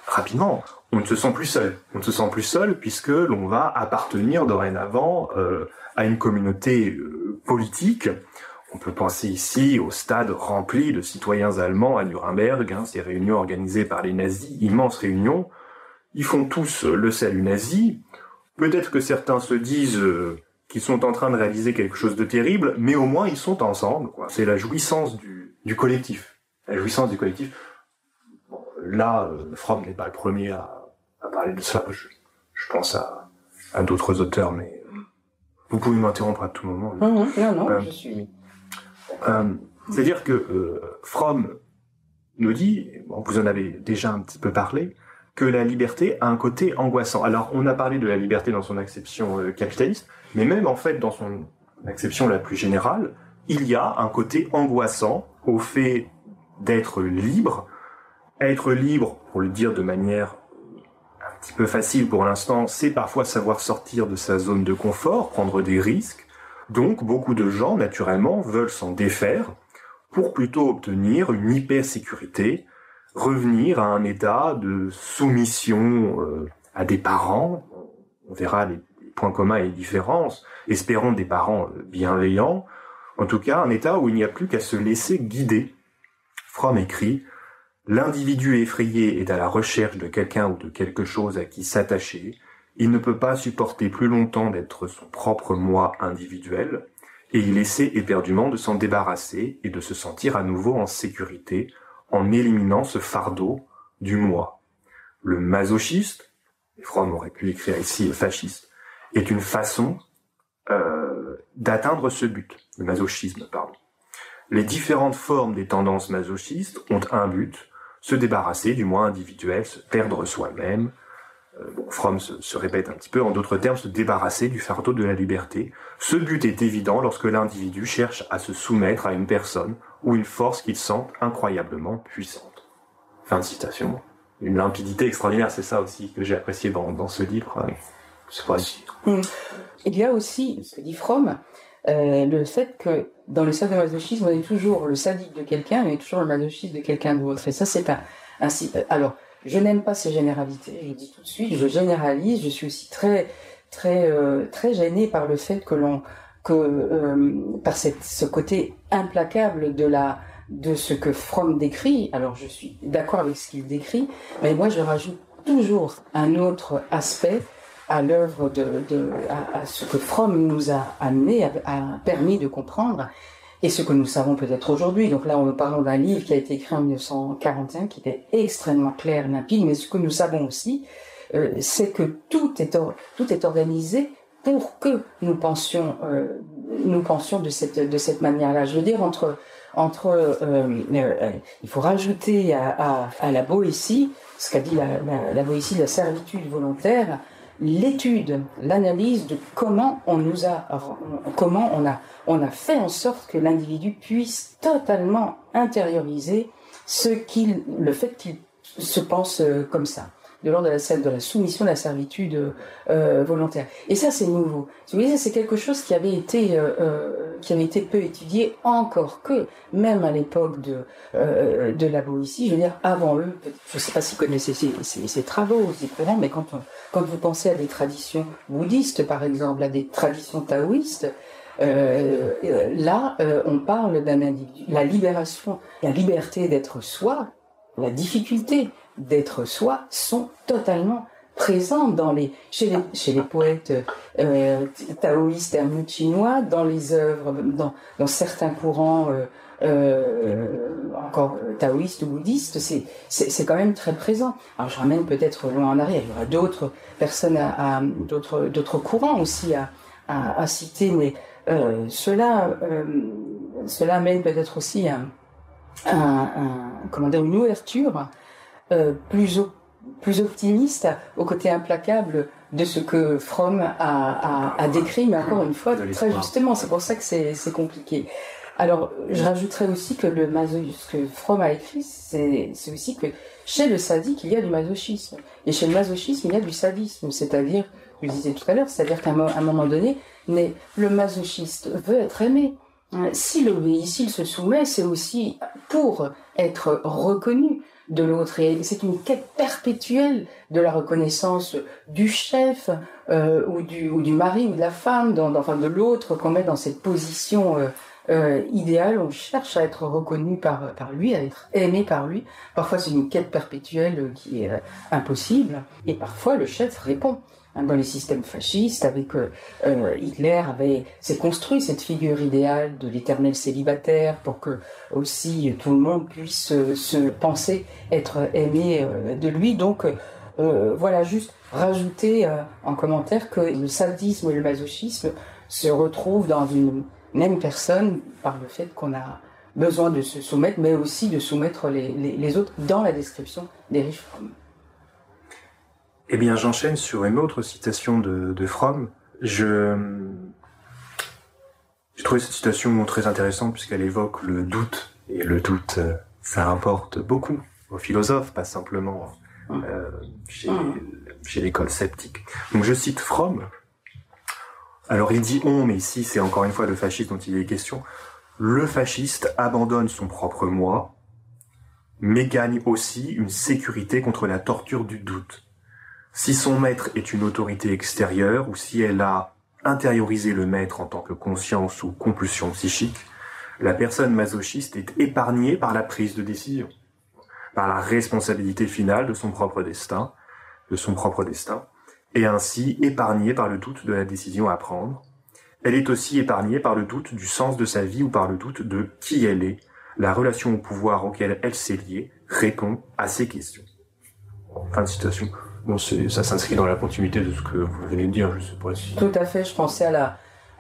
rapidement. On ne se sent plus seul. On ne se sent plus seul puisque l'on va appartenir dorénavant à une communauté politique. On peut penser ici au stade rempli de citoyens allemands à Nuremberg, ces réunions organisées par les nazis, immenses réunions. Ils font tous le salut nazi. Peut-être que certains se disent... qu'ils sont en train de réaliser quelque chose de terrible, mais au moins ils sont ensemble, quoi. C'est la jouissance du collectif. La jouissance du collectif. Bon, là, Fromm n'est pas le premier à parler de ça. Je pense à d'autres auteurs, mais vous pouvez m'interrompre à tout moment. Non, je suis... c'est-à-dire que Fromm nous dit, vous en avez déjà un petit peu parlé, que la liberté a un côté angoissant. Alors, on a parlé de la liberté dans son acception capitaliste, mais même en fait dans son acception la plus générale, il y a un côté angoissant au fait d'être libre. Être libre, pour le dire de manière un petit peu facile pour l'instant, c'est parfois savoir sortir de sa zone de confort, prendre des risques. Donc, beaucoup de gens, naturellement, veulent s'en défaire pour plutôt obtenir une hyper-sécurité, revenir à un état de soumission à des parents. On verra les points communs et les différences. Espérons des parents bienveillants. En tout cas, un état où il n'y a plus qu'à se laisser guider. Fromm écrit « L'individu effrayé est à la recherche de quelqu'un ou de quelque chose à qui s'attacher. Il ne peut pas supporter plus longtemps d'être son propre moi individuel, et il essaie éperdument de s'en débarrasser et de se sentir à nouveau en sécurité en éliminant ce fardeau du moi. Le masochiste, et Fromm aurait pu écrire ici fasciste, est une façon d'atteindre ce but, le masochisme, pardon. Les différentes formes des tendances masochistes ont un but, se débarrasser du moi individuel, se perdre soi-même. Fromm se répète un petit peu, en d'autres termes, se débarrasser du fardeau de la liberté. Ce but est évident lorsque l'individu cherche à se soumettre à une personne ou une force qu'il sent incroyablement puissante. Fin de citation. Une limpidité extraordinaire, c'est ça aussi que j'ai apprécié dans ce livre. C'est pas si... Il y a aussi, ce que dit Fromm, le fait que dans le sadomasochisme, on est toujours le sadique de quelqu'un, mais toujours le masochisme de quelqu'un d'autre. Et ça, c'est ainsi. Alors, je n'aime pas ces généralités. Je le dis tout de suite, je généralise. Je suis aussi très gênée par le fait par ce côté implacable de ce que Fromm décrit. Alors, je suis d'accord avec ce qu'il décrit, mais moi, je rajoute toujours un autre aspect à l'œuvre à ce que Fromm nous a amené, a permis de comprendre, et ce que nous savons peut-être aujourd'hui. Donc là, on parle d'un livre qui a été écrit en 1941, qui était extrêmement clair, limpide, mais ce que nous savons aussi, c'est que tout est organisé pour que nous pensions de cette manière-là. Je veux dire, il faut rajouter à la Boétie, ce qu'a dit la Boétie de la servitude volontaire, l'étude, l'analyse de comment on a fait en sorte que l'individu puisse totalement intérioriser le fait qu'il se pense comme ça, de l'ordre de la soumission, de la servitude volontaire. Et ça, c'est nouveau. Vous voyez, c'est quelque chose qui avait été peu étudié, encore que, même à l'époque de la Boétie, je veux dire, avant eux, je ne sais pas si vous connaissez ces travaux, mais quand vous pensez à des traditions bouddhistes, par exemple, à des traditions taoïstes, on parle d'un individu, la libération, la liberté d'être soi, la difficulté d'être soi sont totalement présentes chez les poètes taoïstes et chinois, dans les œuvres, dans certains courants encore taoïstes ou bouddhistes, c'est quand même très présent. Alors je ramène peut-être loin en arrière, il y aura d'autres personnes, d'autres courants aussi à citer, mais cela amène peut-être aussi une ouverture plus optimiste au côté implacable de ce que Fromm a décrit, mais encore une fois, très justement, c'est pour ça que c'est compliqué. Alors, je rajouterais aussi que ce que Fromm a écrit, c'est aussi que chez le sadique, il y a du masochisme. Et chez le masochisme, il y a du sadisme. C'est-à-dire, je le disais tout à l'heure, c'est-à-dire qu'à un moment donné, le masochiste veut être aimé. S'il obéit, s'il se soumet, c'est aussi pour être reconnu de l'autre. Et c'est une quête perpétuelle de la reconnaissance du chef ou du mari ou de la femme, de l'autre qu'on met dans cette position idéale. On cherche à être reconnu par lui, à être aimé par lui. Parfois c'est une quête perpétuelle qui est impossible, et parfois le chef répond. Dans les systèmes fascistes, avec Hitler s'est construit cette figure idéale de l'éternel célibataire pour que aussi tout le monde puisse se penser être aimé de lui. Donc voilà, juste rajouter en commentaire que le sadisme et le masochisme se retrouvent dans une même personne par le fait qu'on a besoin de se soumettre, mais aussi de soumettre les autres dans la description d'Erich Fromm. Eh bien, j'enchaîne sur une autre citation de Fromm. J'ai trouvé cette citation très intéressante puisqu'elle évoque le doute. Et le doute, ça importe beaucoup aux philosophes, pas simplement chez l'école sceptique. Donc je cite Fromm. Alors il dit « on », mais ici c'est encore une fois le fascisme dont il est question. Le fasciste abandonne son propre moi, mais gagne aussi une sécurité contre la torture du doute. Si son maître est une autorité extérieure, ou si elle a intériorisé le maître en tant que conscience ou compulsion psychique, la personne masochiste est épargnée par la prise de décision, par la responsabilité finale de son propre destin, et ainsi épargnée par le doute de la décision à prendre. Elle est aussi épargnée par le doute du sens de sa vie ou par le doute de qui elle est. La relation au pouvoir auquel elle s'est liée répond à ces questions. Fin de citation. Bon, ça s'inscrit dans la continuité de ce que vous venez de dire, je sais pas si... Tout à fait, je pensais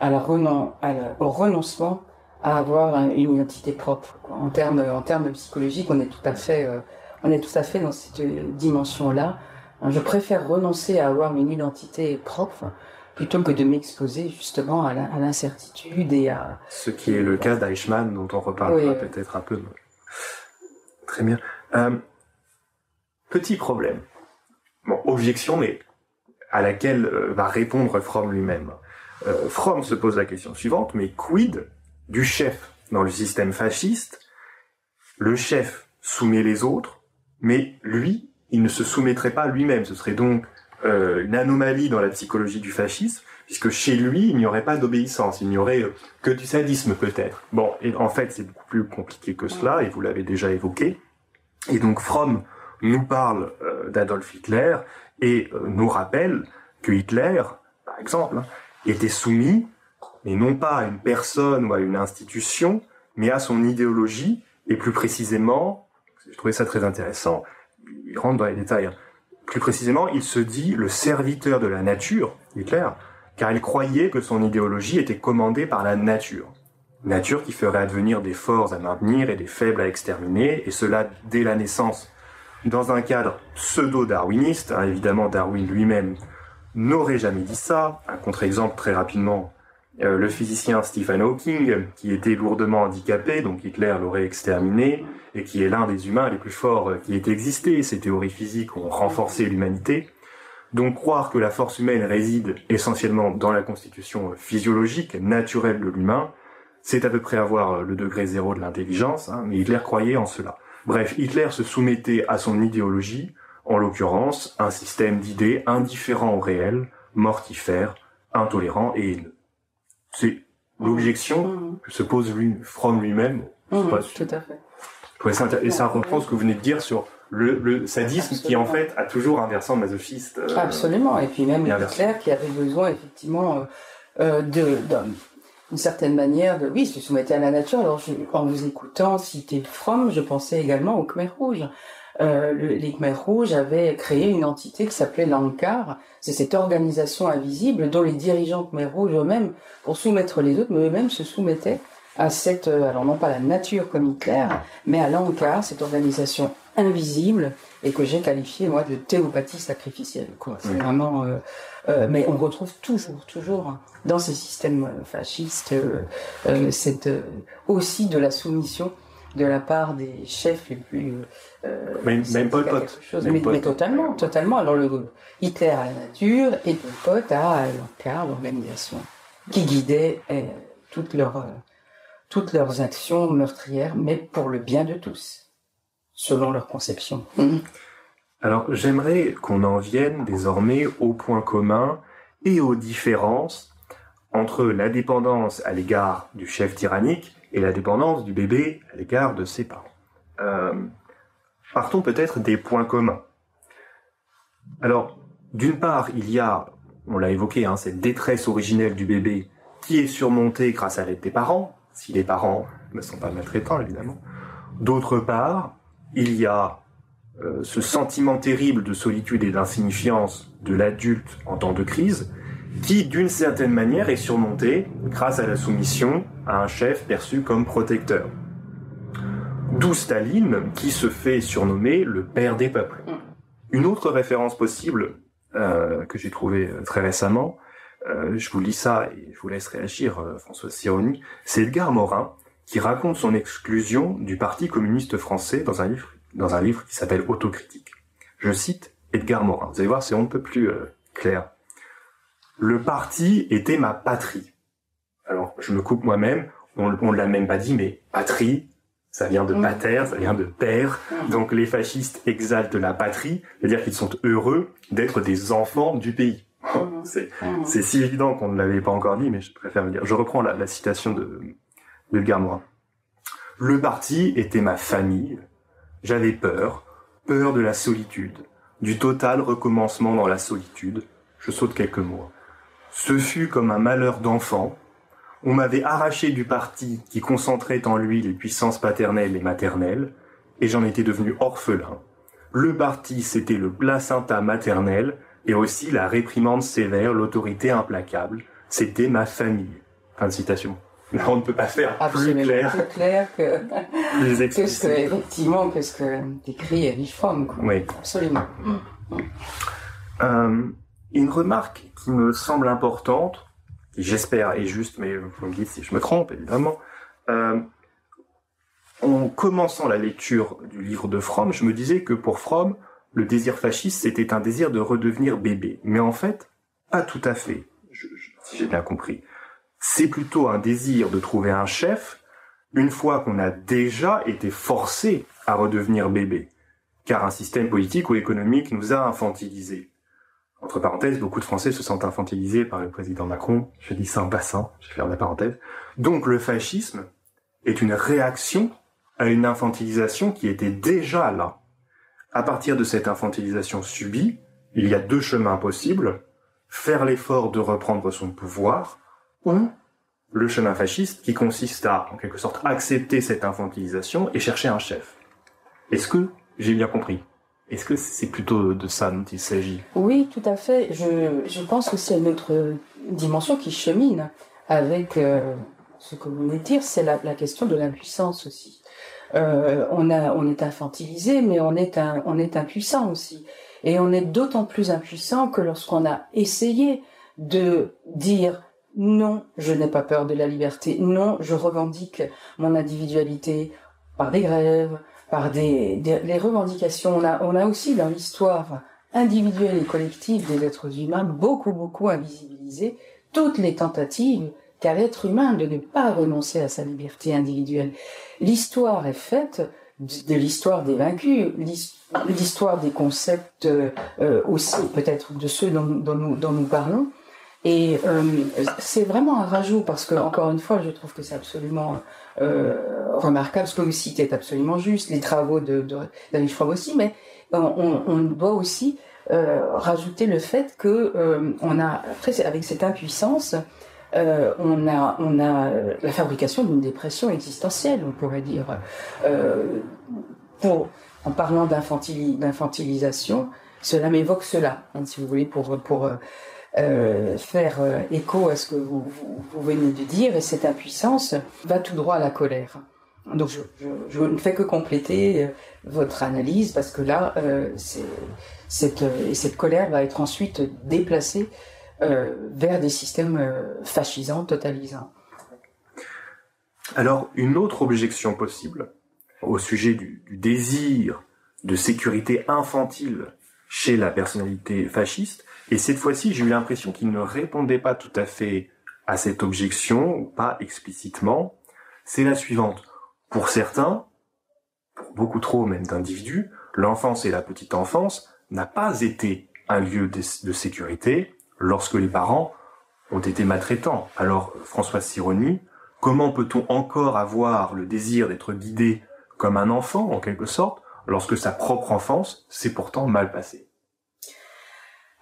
au renoncement à avoir une identité propre. En termes psychologiques, on est tout à fait dans cette dimension-là. Je préfère renoncer à avoir une identité propre plutôt que de m'exposer justement à l'incertitude et à... Ce qui est le cas d'Eichmann, dont on reparlera peut-être un peu. Très bien. Petit problème. Bon, objection, mais à laquelle va répondre Fromm lui-même. Fromm se pose la question suivante, mais quid du chef dans le système fasciste? Le chef soumet les autres, mais lui, il ne se soumettrait pas lui-même. Ce serait donc une anomalie dans la psychologie du fascisme, puisque chez lui, il n'y aurait pas d'obéissance, il n'y aurait que du sadisme peut-être. Bon, et en fait, c'est beaucoup plus compliqué que cela, et vous l'avez déjà évoqué. Et donc Fromm nous parle d'Adolf Hitler, et nous rappelle que Hitler, par exemple, était soumis, mais non pas à une personne ou à une institution, mais à son idéologie, et plus précisément, j'ai trouvé ça très intéressant, il rentre dans les détails, plus précisément, il se dit le serviteur de la nature, Hitler, car il croyait que son idéologie était commandée par la nature. Nature qui ferait advenir des forts à maintenir et des faibles à exterminer, et cela dès la naissance. Dans un cadre pseudo-darwiniste, évidemment Darwin lui-même n'aurait jamais dit ça. Un contre-exemple très rapidement, le physicien Stephen Hawking, qui était lourdement handicapé, donc Hitler l'aurait exterminé, et qui est l'un des humains les plus forts qui ait existé. Ces théories physiques ont renforcé l'humanité. Donc croire que la force humaine réside essentiellement dans la constitution physiologique, naturelle de l'humain, c'est à peu près avoir le degré zéro de l'intelligence, mais Hitler croyait en cela. Bref, Hitler se soumettait à son idéologie, en l'occurrence un système d'idées indifférent au réel, mortifère, intolérant et haineux. C'est l'objection que se pose Fromm lui-même. Tout à fait. Et ça reprend ce que vous venez de dire sur le sadisme. Absolument. Qui en fait a toujours un versant masochiste. Absolument, et puis même Hitler qui avait besoin effectivement d'une certaine manière se soumettait à la nature. Alors en vous écoutant citer Fromm, je pensais également aux Khmers rouges. Les Khmers rouges avaient créé une entité qui s'appelait l'Ankar. C'est cette organisation invisible dont les dirigeants Khmers rouges eux-mêmes, pour soumettre les autres, mais eux-mêmes se soumettaient à cette, alors non pas la nature comme Hitler, mais à l'Ankar, cette organisation invisible, et que j'ai qualifiée, moi, de théopathie sacrificielle, quoi. C'est vraiment, mais on retrouve toujours, dans ces systèmes fascistes, aussi de la soumission de la part des chefs les plus... même Pol Pot. Mais totalement. Alors Hitler à la nature et Pol Pot à l'Ankar, l'organisation, qui guidait toutes leurs actions meurtrières, mais pour le bien de tous, selon leur conception. Alors, j'aimerais qu'on en vienne désormais aux points communs et aux différences entre la dépendance à l'égard du chef tyrannique et la dépendance du bébé à l'égard de ses parents. Partons peut-être des points communs. Alors, d'une part, il y a, on l'a évoqué, cette détresse originelle du bébé qui est surmontée grâce à l'aide des parents, si les parents ne sont pas maltraitants, évidemment. D'autre part, il y a ce sentiment terrible de solitude et d'insignifiance de l'adulte en temps de crise, qui, d'une certaine manière, est surmonté grâce à la soumission à un chef perçu comme protecteur. D'où Staline, qui se fait surnommer le père des peuples. Une autre référence possible, que j'ai trouvée très récemment, je vous lis ça et je vous laisse réagir, François Sironi, c'est Edgar Morin, qui raconte son exclusion du Parti communiste français dans un livre qui s'appelle Autocritique. Je cite Edgar Morin. Vous allez voir, c'est on ne peut plus clair. Le parti était ma patrie. Alors, je me coupe moi-même, on ne l'a même pas dit, mais patrie, Ça vient de pater, ça vient de père. Donc les fascistes exaltent la patrie, c'est-à-dire qu'ils sont heureux d'être des enfants du pays. C'est si évident qu'on ne l'avait pas encore dit, mais je préfère le dire. Je reprends la citation de Edgar Morin. Le parti était ma famille. J'avais peur de la solitude, du total recommencement dans la solitude. Je saute quelques mots. Ce fut comme un malheur d'enfant. On m'avait arraché du parti qui concentrait en lui les puissances paternelles et maternelles, et j'en étais devenu orphelin. Le parti, c'était le placenta maternel, et aussi la réprimande sévère, l'autorité implacable. C'était ma famille. Fin de citation. Là, on ne peut pas faire absolument plus clair. Plus clair que, effectivement, que ce que décrit Erich Fromm. Quoi. Oui. Absolument. Une remarque qui me semble importante, qui j'espère est juste, mais vous me dites si je me trompe, évidemment. En commençant la lecture du livre de Fromm, je me disais que pour Fromm, le désir fasciste, c'était un désir de redevenir bébé. Mais en fait, pas tout à fait, si j'ai bien compris. C'est plutôt un désir de trouver un chef une fois qu'on a déjà été forcé à redevenir bébé, car un système politique ou économique nous a infantilisés. Entre parenthèses, beaucoup de Français se sentent infantilisés par le président Macron. Je dis ça en passant, je vais faire la parenthèse. Donc le fascisme est une réaction à une infantilisation qui était déjà là. À partir de cette infantilisation subie, il y a deux chemins possibles. Faire l'effort de reprendre son pouvoir, ou le chemin fasciste qui consiste à, en quelque sorte, accepter cette infantilisation et chercher un chef. Est-ce que j'ai bien compris ? Est-ce que c'est plutôt de ça dont il s'agit ? Oui, tout à fait. Je pense aussi à une autre dimension qui chemine avec ce que vous venez de dire, c'est la question de l'impuissance aussi. On est infantilisé, mais on est impuissant aussi. Et on est d'autant plus impuissant que lorsqu'on a essayé de dire non, je n'ai pas peur de la liberté, non, je revendique mon individualité par des grèves, par les revendications. On a aussi dans l'histoire individuelle et collective des êtres humains beaucoup invisibilisé toutes les tentatives qu'a l'être humain de ne pas renoncer à sa liberté individuelle. L'histoire est faite de l'histoire des vaincus, l'histoire des concepts aussi peut-être de ceux dont nous parlons. Et c'est vraiment un rajout parce que, encore une fois, je trouve que c'est absolument remarquable. Ce que vous citez est absolument juste, les travaux d'Erich Fromm aussi, mais on doit aussi rajouter le fait que on a, après, avec cette impuissance, on a la fabrication d'une dépression existentielle, on pourrait dire. En parlant d'infantilisation, cela m'évoque cela, hein, si vous voulez, pour faire écho à ce que vous venez de dire, et cette impuissance va tout droit à la colère. Donc je ne fais que compléter votre analyse, parce que là, cette colère va être ensuite déplacée vers des systèmes fascisants, totalisants. Alors, une autre objection possible au sujet du désir de sécurité infantile chez la personnalité fasciste, et cette fois-ci, j'ai eu l'impression qu'il ne répondait pas tout à fait à cette objection, ou pas explicitement, c'est la suivante. Pour certains, pour beaucoup trop même d'individus, l'enfance et la petite enfance n'a pas été un lieu de sécurité lorsque les parents ont été maltraitants. Alors, Françoise Sironi, comment peut-on encore avoir le désir d'être guidé comme un enfant, en quelque sorte, lorsque sa propre enfance s'est pourtant mal passée ?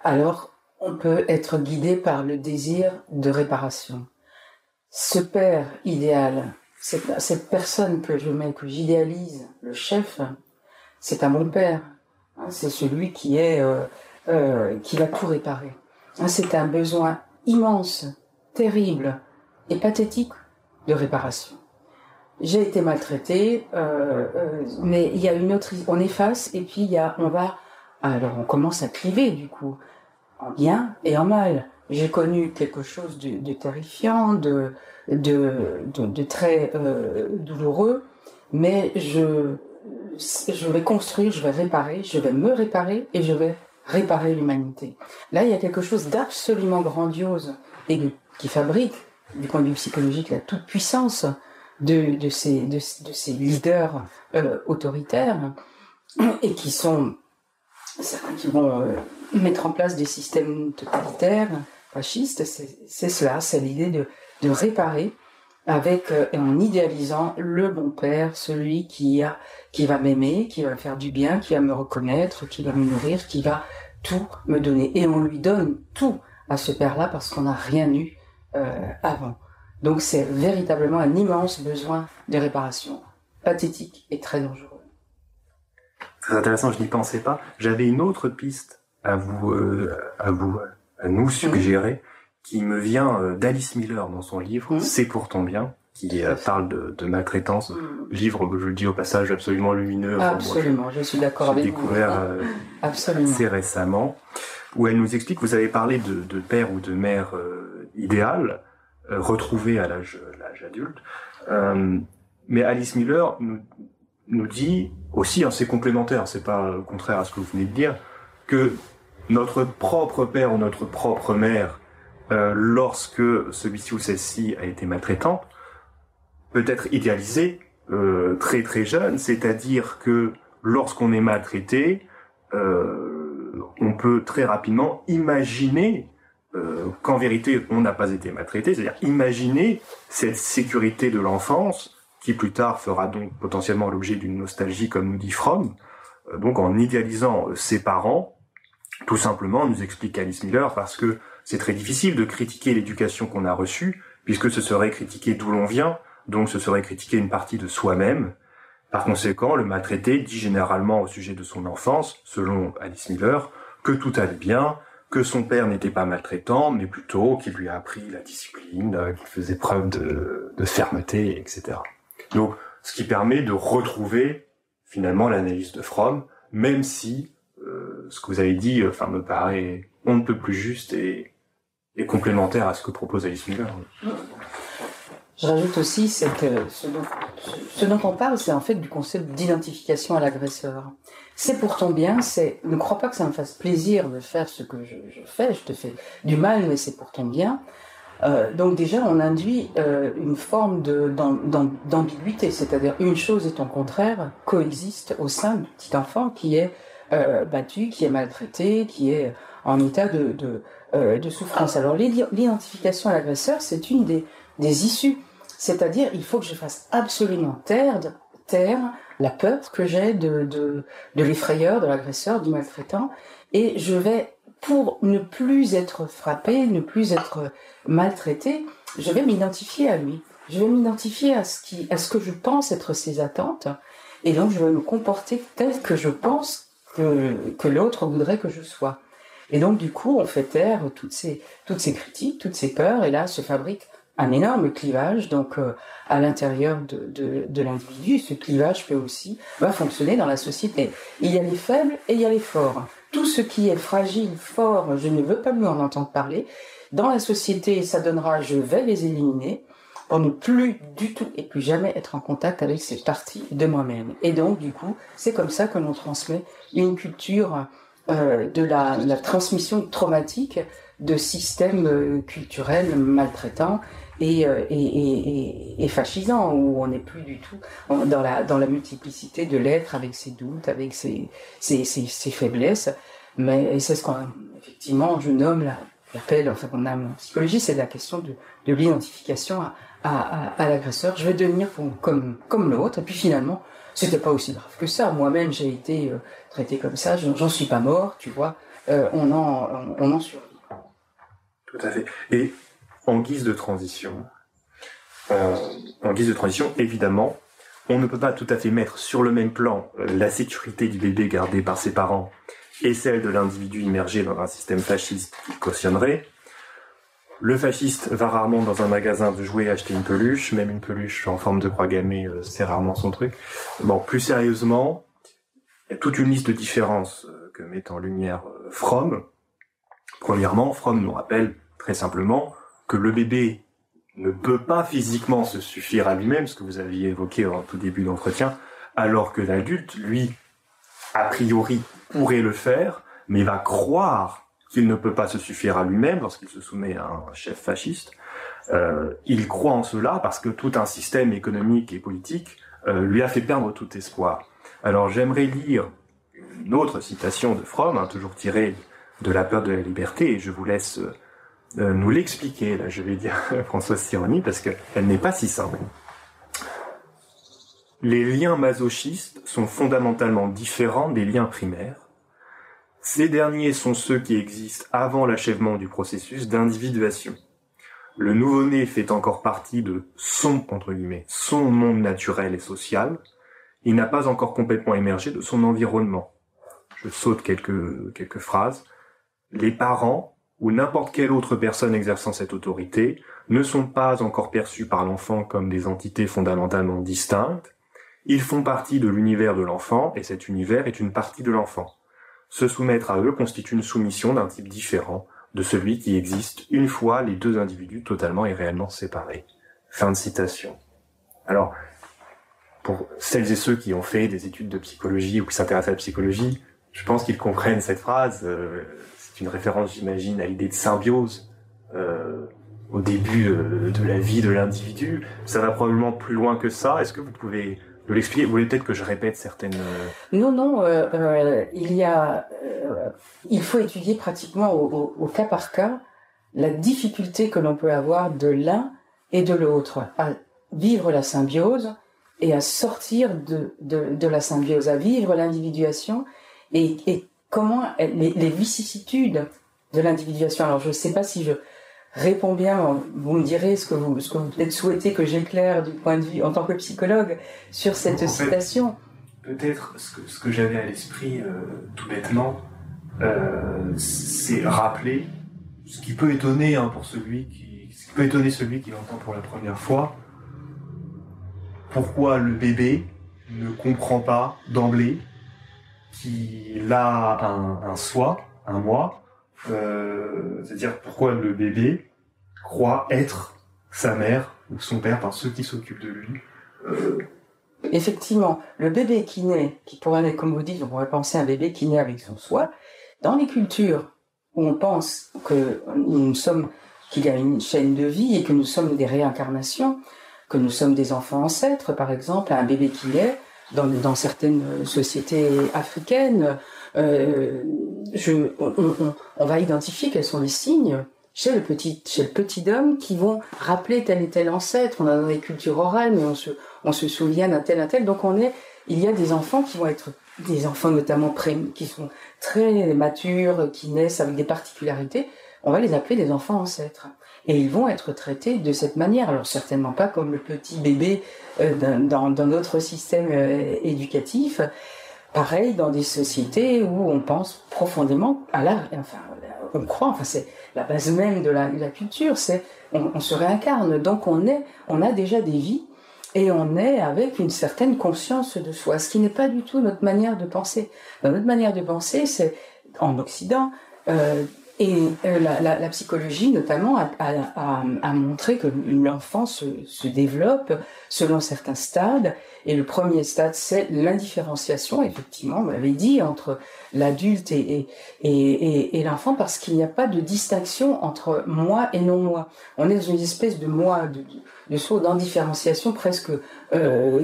Alors, on peut être guidé par le désir de réparation. Ce père idéal, cette personne que j'idéalise, le chef, c'est à mon père. C'est celui qui va tout réparer. C'est un besoin immense, terrible et pathétique de réparation. J'ai été maltraitée, mais il y a une autre, on efface et puis on commence à cliver du coup, en bien et en mal. J'ai connu quelque chose de terrifiant, de très douloureux, mais je vais construire, je vais réparer, je vais me réparer et je vais réparer l'humanité. Là, il y a quelque chose d'absolument grandiose et qui fabrique, du point de vue psychologique, la toute-puissance de ces leaders autoritaires, et qui sont certains qui vont mettre en place des systèmes totalitaires, fascistes. C'est cela, c'est l'idée de réparer avec en idéalisant le bon père, celui qui va m'aimer, qui va me faire du bien, qui va me reconnaître, qui va me nourrir, qui va tout me donner. Et on lui donne tout à ce père-là parce qu'on n'a rien eu avant. Donc c'est véritablement un immense besoin de réparation, pathétique et très dangereux. Très intéressant, je n'y pensais pas. J'avais une autre piste à nous suggérer, qui me vient d'Alice Miller dans son livre C'est pour ton bien, qui parle de maltraitance. Livre, je le dis au passage, absolument lumineux. Absolument, je suis d'accord avec vous. J'ai découvert assez récemment, où elle nous explique, vous avez parlé de père ou de mère idéal, retrouvé à l'âge adulte, mais Alice Miller nous dit aussi, c'est complémentaire, c'est pas contraire à ce que vous venez de dire, que notre propre père ou notre propre mère, lorsque celui-ci ou celle-ci a été maltraitante, peut être idéalisé très très jeune, c'est-à-dire que lorsqu'on est maltraité, on peut très rapidement imaginer qu'en vérité on n'a pas été maltraité, c'est-à-dire imaginer cette sécurité de l'enfance qui plus tard fera donc potentiellement l'objet d'une nostalgie, comme nous dit Fromm. Donc en idéalisant ses parents, tout simplement, nous explique Alice Miller, parce que c'est très difficile de critiquer l'éducation qu'on a reçue, puisque ce serait critiquer d'où l'on vient, donc ce serait critiquer une partie de soi-même. Par conséquent, le maltraité dit généralement au sujet de son enfance, selon Alice Miller, que tout allait bien, que son père n'était pas maltraitant, mais plutôt qu'il lui a appris la discipline, qu'il faisait preuve de fermeté, etc. Donc, ce qui permet de retrouver finalement l'analyse de Fromm, même si ce que vous avez dit me paraît on ne peut plus juste et complémentaire à ce que propose Alice Miller. Je rajoute aussi, c'est que ce dont on parle, c'est en fait du concept d'identification à l'agresseur. C'est pour ton bien, ne crois pas que ça me fasse plaisir de faire ce que je fais, je te fais du mal, mais c'est pour ton bien. Donc déjà, on induit une forme d'ambiguïté, c'est-à-dire une chose et ton contraire coexistent au sein du petit enfant qui est battu, qui est maltraité, qui est en état de souffrance. Alors l'identification à l'agresseur, c'est une des issues, c'est-à-dire il faut que je fasse absolument taire la peur que j'ai de l'effrayeur, de l'agresseur, du maltraitant, et je vais, pour ne plus être frappé, ne plus être maltraité, je vais m'identifier à lui. Je vais m'identifier à ce que je pense être ses attentes, et donc je vais me comporter tel que je pense que l'autre voudrait que je sois. Et donc du coup, on fait taire toutes ces critiques, toutes ces peurs, et là se fabrique un énorme clivage, donc à l'intérieur de l'individu. Ce clivage va fonctionner dans la société. Il y a les faibles et il y a les forts. Tout ce qui est fragile, fort, je ne veux pas mieux en entendre parler. Dans la société, ça donnera, je vais les éliminer pour ne plus du tout et plus jamais être en contact avec ces parties de moi-même. Et donc, du coup, c'est comme ça que l'on transmet une culture de la transmission traumatique de systèmes culturels maltraitants et fascisants, où on n'est plus du tout dans la multiplicité de l'être, avec ses doutes, avec ses faiblesses. Mais c'est ce effectivement, je nomme l'appel, qu'on a en psychologie, c'est la question de l'identification à l'agresseur. Je vais devenir comme l'autre, et puis finalement, c'était pas aussi grave que ça. Moi-même, j'ai été traité comme ça, j'en suis pas mort, tu vois. On en survit. Tout à fait. Et en guise de transition, évidemment, on ne peut pas tout à fait mettre sur le même plan la sécurité du bébé gardé par ses parents et celle de l'individu immergé dans un système fasciste qu'il cautionnerait. Le fasciste va rarement dans un magasin de jouets acheter une peluche, même une peluche en forme de croix gammée, c'est rarement son truc. Bon, plus sérieusement, il y a toute une liste de différences que met en lumière Fromm. Premièrement, Fromm nous rappelle très simplement que le bébé ne peut pas physiquement se suffire à lui-même, ce que vous aviez évoqué en tout début d'entretien, alors que l'adulte, lui, a priori, pourrait le faire, mais va croire qu'il ne peut pas se suffire à lui-même lorsqu'il se soumet à un chef fasciste. Il croit en cela parce que tout un système économique et politique lui a fait perdre tout espoir. Alors j'aimerais lire une autre citation de Fromm, toujours tirée de La peur de la liberté, et je vous laisse nous l'expliquer, là je vais dire Françoise Cironi, parce qu'elle n'est pas si simple. Les liens masochistes sont fondamentalement différents des liens primaires. Ces derniers sont ceux qui existent avant l'achèvement du processus d'individuation. Le nouveau-né fait encore partie de son, entre guillemets, son monde naturel et social. Il n'a pas encore complètement émergé de son environnement. Je saute quelques phrases. Les parents, ou n'importe quelle autre personne exerçant cette autorité, ne sont pas encore perçus par l'enfant comme des entités fondamentalement distinctes. Ils font partie de l'univers de l'enfant, et cet univers est une partie de l'enfant. Se soumettre à eux constitue une soumission d'un type différent de celui qui existe une fois les deux individus totalement et réellement séparés. Fin de citation. Alors, pour celles et ceux qui ont fait des études de psychologie ou qui s'intéressent à la psychologie, je pense qu'ils comprennent cette phrase. C'est une référence, j'imagine, à l'idée de symbiose au début de la vie de l'individu. Ça va probablement plus loin que ça. Est-ce que vous pouvez nous l'expliquer? Vous voulez peut-être que je répète certaines... Non, il faut étudier pratiquement au cas par cas la difficulté que l'on peut avoir de l'un et de l'autre à vivre la symbiose et à sortir de la symbiose, à vivre l'individuation et comment les vicissitudes de l'individuation. Alors je ne sais pas si je réponds bien, vous me direz ce que vous peut-être souhaitez que j'éclaire du point de vue en tant que psychologue sur cette citation. Peut-être ce que j'avais à l'esprit tout bêtement, c'est rappeler ce qui peut étonner celui qui l'entend pour la première fois. Pourquoi le bébé ne comprend pas d'emblée qu'il a un soi, un moi, c'est-à-dire pourquoi le bébé croit être sa mère ou son père par ceux qui s'occupent de lui. Effectivement, le bébé qui naît, qui pourrait naître, comme vous dites, on pourrait penser à un bébé qui naît avec son soi. Dans les cultures où on pense qu'il y a une chaîne de vie et que nous sommes des réincarnations, que nous sommes des enfants ancêtres, par exemple, un bébé qui naît, dans certaines sociétés africaines, on va identifier quels sont les signes chez le petit homme qui vont rappeler tel et tel ancêtre. On a dans les cultures orales, mais on se souvient d'un tel. Donc il y a des enfants qui vont être des enfants notamment qui sont très matures, qui naissent avec des particularités. On va les appeler des enfants ancêtres. Et ils vont être traités de cette manière. Alors certainement pas comme le petit bébé dans notre système éducatif. Pareil dans des sociétés où on pense profondément on croit, c'est la base même de la culture, on se réincarne. Donc on a déjà des vies et on est avec une certaine conscience de soi, ce qui n'est pas du tout notre manière de penser. Notre manière de penser, c'est en Occident. La psychologie, notamment, a montré que l'enfant se développe selon certains stades. Et le premier stade, c'est l'indifférenciation, effectivement, on l'avait dit, entre l'adulte et l'enfant, parce qu'il n'y a pas de distinction entre moi et non-moi. On est dans une espèce de moi, de saut d'indifférenciation presque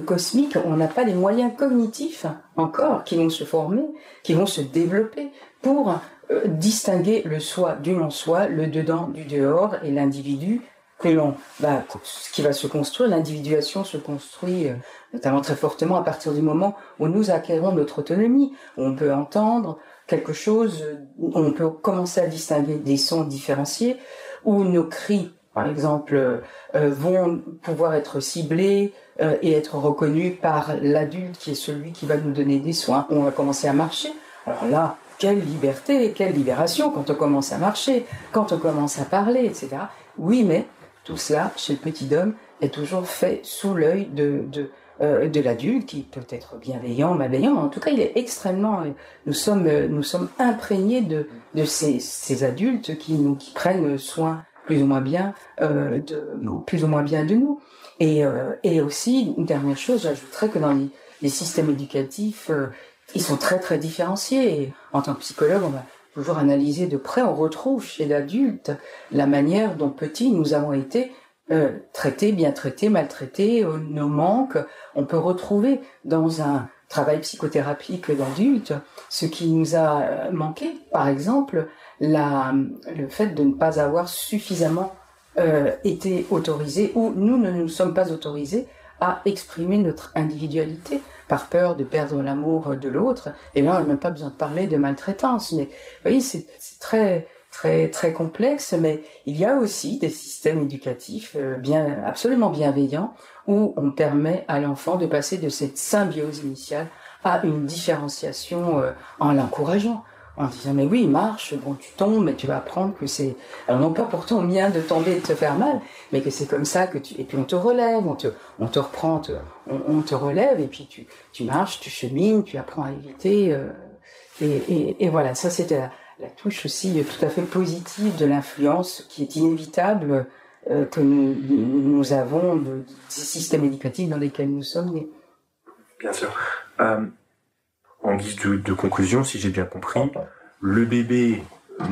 cosmique. On n'a pas les moyens cognitifs encore qui vont se former, qui vont se développer pour distinguer le soi du non-soi, le dedans du dehors et l'individu qui va se construire. L'individuation se construit notamment très fortement à partir du moment où nous acquérons notre autonomie, où on peut entendre quelque chose, où on peut commencer à distinguer des sons différenciés, où nos cris, par exemple, vont pouvoir être ciblés et être reconnus par l'adulte qui est celui qui va nous donner des soins. On va commencer à marcher. Alors là, quelle liberté, quelle libération quand on commence à marcher, quand on commence à parler, etc. Oui, mais tout cela, chez le petit homme, est toujours fait sous l'œil de l'adulte, qui peut être bienveillant, malveillant. En tout cas, il est extrêmement... Nous sommes imprégnés de ces adultes qui prennent soin plus ou moins bien de nous. Et aussi, une dernière chose, j'ajouterais que dans les systèmes éducatifs, ils sont très très différenciés. Et en tant que psychologue, on va toujours analyser de près. On retrouve chez l'adulte la manière dont petits nous avons été traités, bien traités, maltraités, nos manques. On peut retrouver dans un travail psychothérapique d'adulte ce qui nous a manqué. Par exemple, le fait de ne pas avoir suffisamment été autorisés, ou nous ne nous sommes pas autorisés à exprimer notre individualité par peur de perdre l'amour de l'autre. Et là, on n'a même pas besoin de parler de maltraitance. Mais vous voyez, c'est très très très complexe, mais il y a aussi des systèmes éducatifs absolument bienveillants où on permet à l'enfant de passer de cette symbiose initiale à une différenciation en l'encourageant, en disant mais oui, marche, bon tu tombes, mais tu vas apprendre que c'est, alors non pas pour ton bien de tomber et de te faire mal, mais que c'est comme ça que et puis on te relève, on te reprend, on te relève, et puis tu marches, tu chemines, tu apprends à éviter, et voilà, ça c'était la touche aussi tout à fait positive de l'influence qui est inévitable que nous avons de ces systèmes éducatifs dans lesquels nous sommes nés. Bien sûr. En guise de conclusion, si j'ai bien compris, le bébé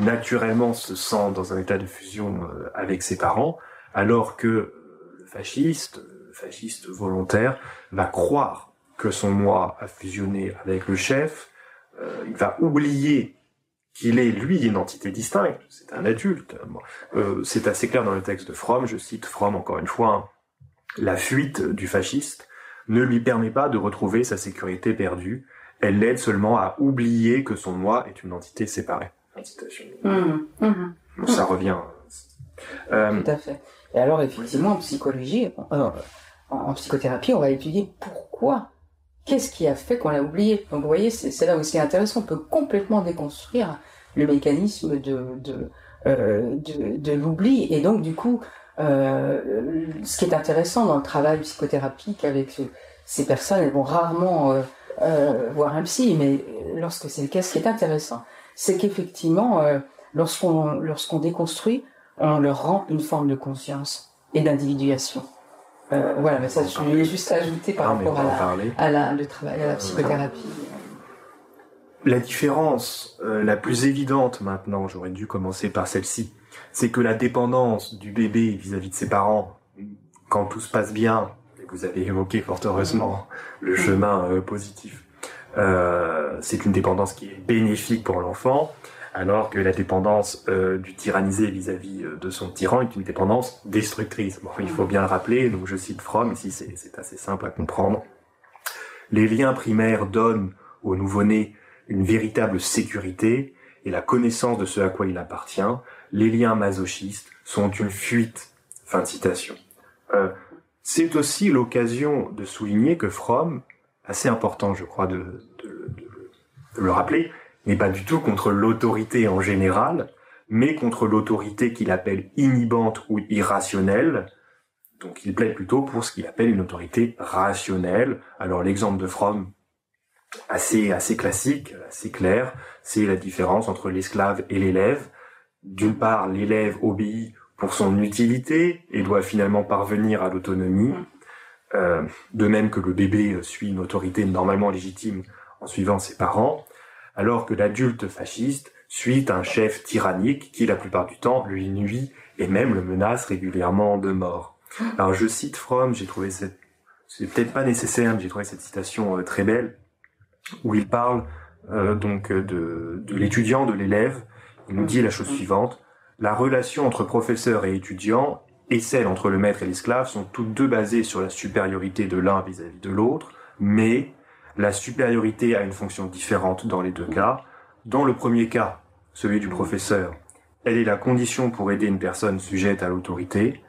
naturellement se sent dans un état de fusion avec ses parents, alors que le fasciste volontaire, va croire que son moi a fusionné avec le chef, il va oublier qu'il est, lui, une entité distincte, c'est un adulte. C'est assez clair dans le texte de Fromm, je cite Fromm encore une fois, hein. La fuite du fasciste ne lui permet pas de retrouver sa sécurité perdue, elle l'aide seulement à oublier que son moi est une entité séparée. Citation. Ça revient. Tout à fait. Et alors, effectivement, en psychologie, en psychothérapie, on va étudier pourquoi. Qu'est-ce qui a fait qu'on l'a oublié? Donc, vous voyez, c'est là aussi intéressant. On peut complètement déconstruire le mécanisme de l'oubli. Et donc, du coup, ce qui est intéressant dans le travail psychothérapique avec ces personnes, elles vont rarement voir un psy, mais lorsque c'est le cas, ce qui est intéressant, c'est qu'effectivement, lorsqu'on déconstruit, on leur rend une forme de conscience et d'individuation. Voilà, mais ça, je voulais juste ajouter par rapport le travail, à la psychothérapie. La différence la plus évidente maintenant, j'aurais dû commencer par celle-ci, c'est que la dépendance du bébé vis-à-vis de ses parents, quand tout se passe bien, et vous avez évoqué fort heureusement le chemin positif, c'est une dépendance qui est bénéfique pour l'enfant, alors que la dépendance du tyrannisé vis-à-vis de son tyran est une dépendance destructrice. Bon, il faut bien le rappeler, donc je cite Fromm, ici c'est assez simple à comprendre. Les liens primaires donnent au nouveau-né une véritable sécurité et la connaissance de ce à quoi il appartient. Les liens masochistes sont une fuite. Fin de citation. C'est aussi l'occasion de souligner que Fromm, assez important je crois de le rappeler, n'est pas du tout contre l'autorité en général, mais contre l'autorité qu'il appelle inhibante ou irrationnelle. Donc il plaide plutôt pour ce qu'il appelle une autorité rationnelle. Alors l'exemple de Fromm, assez classique, assez clair, c'est la différence entre l'esclave et l'élève. D'une part, l'élève obéit pour son utilité et doit finalement parvenir à l'autonomie, de même que le bébé suit une autorité normalement légitime en suivant ses parents, alors que l'adulte fasciste suit un chef tyrannique qui, la plupart du temps, lui nuit et même le menace régulièrement de mort. Alors je cite Fromm, j'ai trouvé c'est peut-être pas nécessaire, mais j'ai trouvé cette citation très belle, où il parle donc de l'étudiant, de l'élève. Il nous dit la chose suivante: la relation entre professeur et étudiant et celle entre le maître et l'esclave sont toutes deux basées sur la supériorité de l'un vis-à-vis de l'autre, mais la supériorité a une fonction différente dans les deux cas. Dans le premier cas, celui du professeur, elle est la condition pour aider une personne sujette à l'autorité.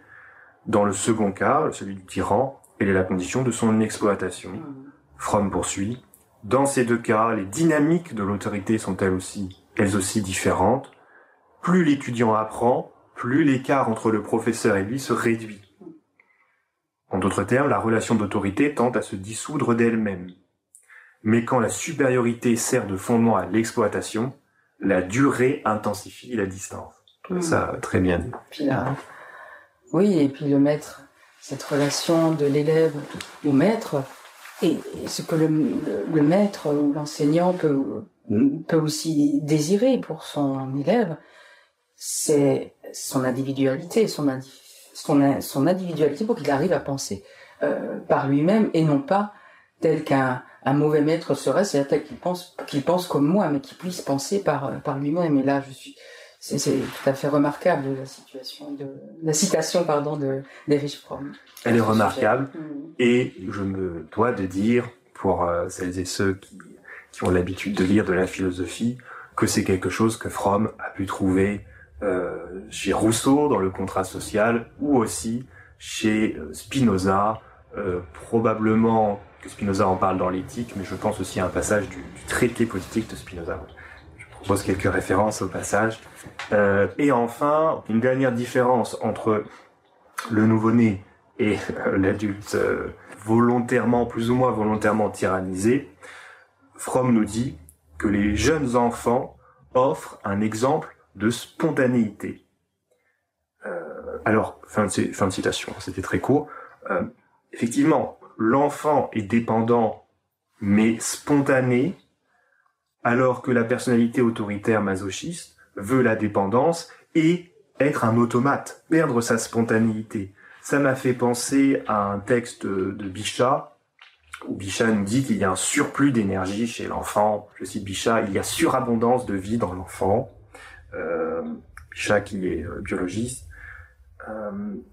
Dans le second cas, celui du tyran, elle est la condition de son exploitation. Fromm poursuit: dans ces deux cas, les dynamiques de l'autorité sont elles aussi différentes. Plus l'étudiant apprend, plus l'écart entre le professeur et lui se réduit. En d'autres termes, la relation d'autorité tend à se dissoudre d'elle-même. Mais quand la supériorité sert de fondement à l'exploitation, la durée intensifie la distance. Ça, très bien dit. Puis là, oui, et puis le maître, cette relation de l'élève au maître, et ce que le maître ou l'enseignant peut aussi désirer pour son élève, c'est son individualité, son individualité pour qu'il arrive à penser par lui-même et non pas tel qu'un mauvais maître serait, c'est-à-dire qu'il pense comme moi, mais qu'il puisse penser par lui-même. Et là, c'est tout à fait remarquable la citation d'Erich Fromm. Elle est remarquable, et je me dois de dire, pour celles et ceux qui ont l'habitude de lire de la philosophie, que c'est quelque chose que Fromm a pu trouver chez Rousseau dans le contrat social, ou aussi chez Spinoza, probablement que Spinoza en parle dans l'éthique, mais je pense aussi à un passage du traité politique de Spinoza. Je propose quelques références au passage. Et enfin, une dernière différence entre le nouveau-né et l'adulte volontairement, plus ou moins volontairement tyrannisé. Fromm nous dit que les jeunes enfants offrent un exemple de spontanéité. Alors, fin de citation, c'était très court. Effectivement, l'enfant est dépendant, mais spontané, alors que la personnalité autoritaire masochiste veut la dépendance et être un automate, perdre sa spontanéité. Ça m'a fait penser à un texte de Bichat, où Bichat nous dit qu'il y a un surplus d'énergie chez l'enfant. Je cite Bichat, il y a surabondance de vie dans l'enfant. Bichat qui est biologiste.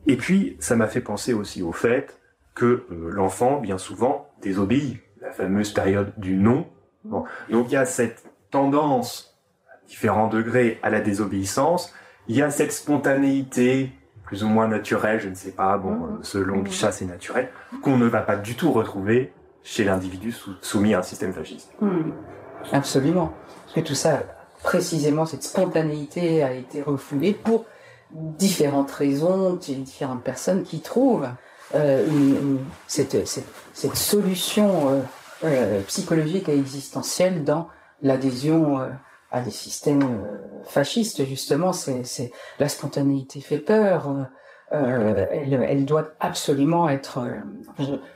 Et puis, ça m'a fait penser aussi au fait que l'enfant, bien souvent, désobéit. La fameuse période du non. Bon. Donc il y a cette tendance, à différents degrés, à la désobéissance. Il y a cette spontanéité, plus ou moins naturelle, je ne sais pas, selon Bichat c'est naturel, qu'on ne va pas du tout retrouver chez l'individu soumis à un système fasciste. Absolument. Parce que tout ça, précisément, cette spontanéité a été refoulée pour différentes raisons, différentes personnes qui trouvent cette solution psychologique et existentielle dans l'adhésion à des systèmes fascistes. Justement, c'est la spontanéité fait peur. Elle doit absolument être.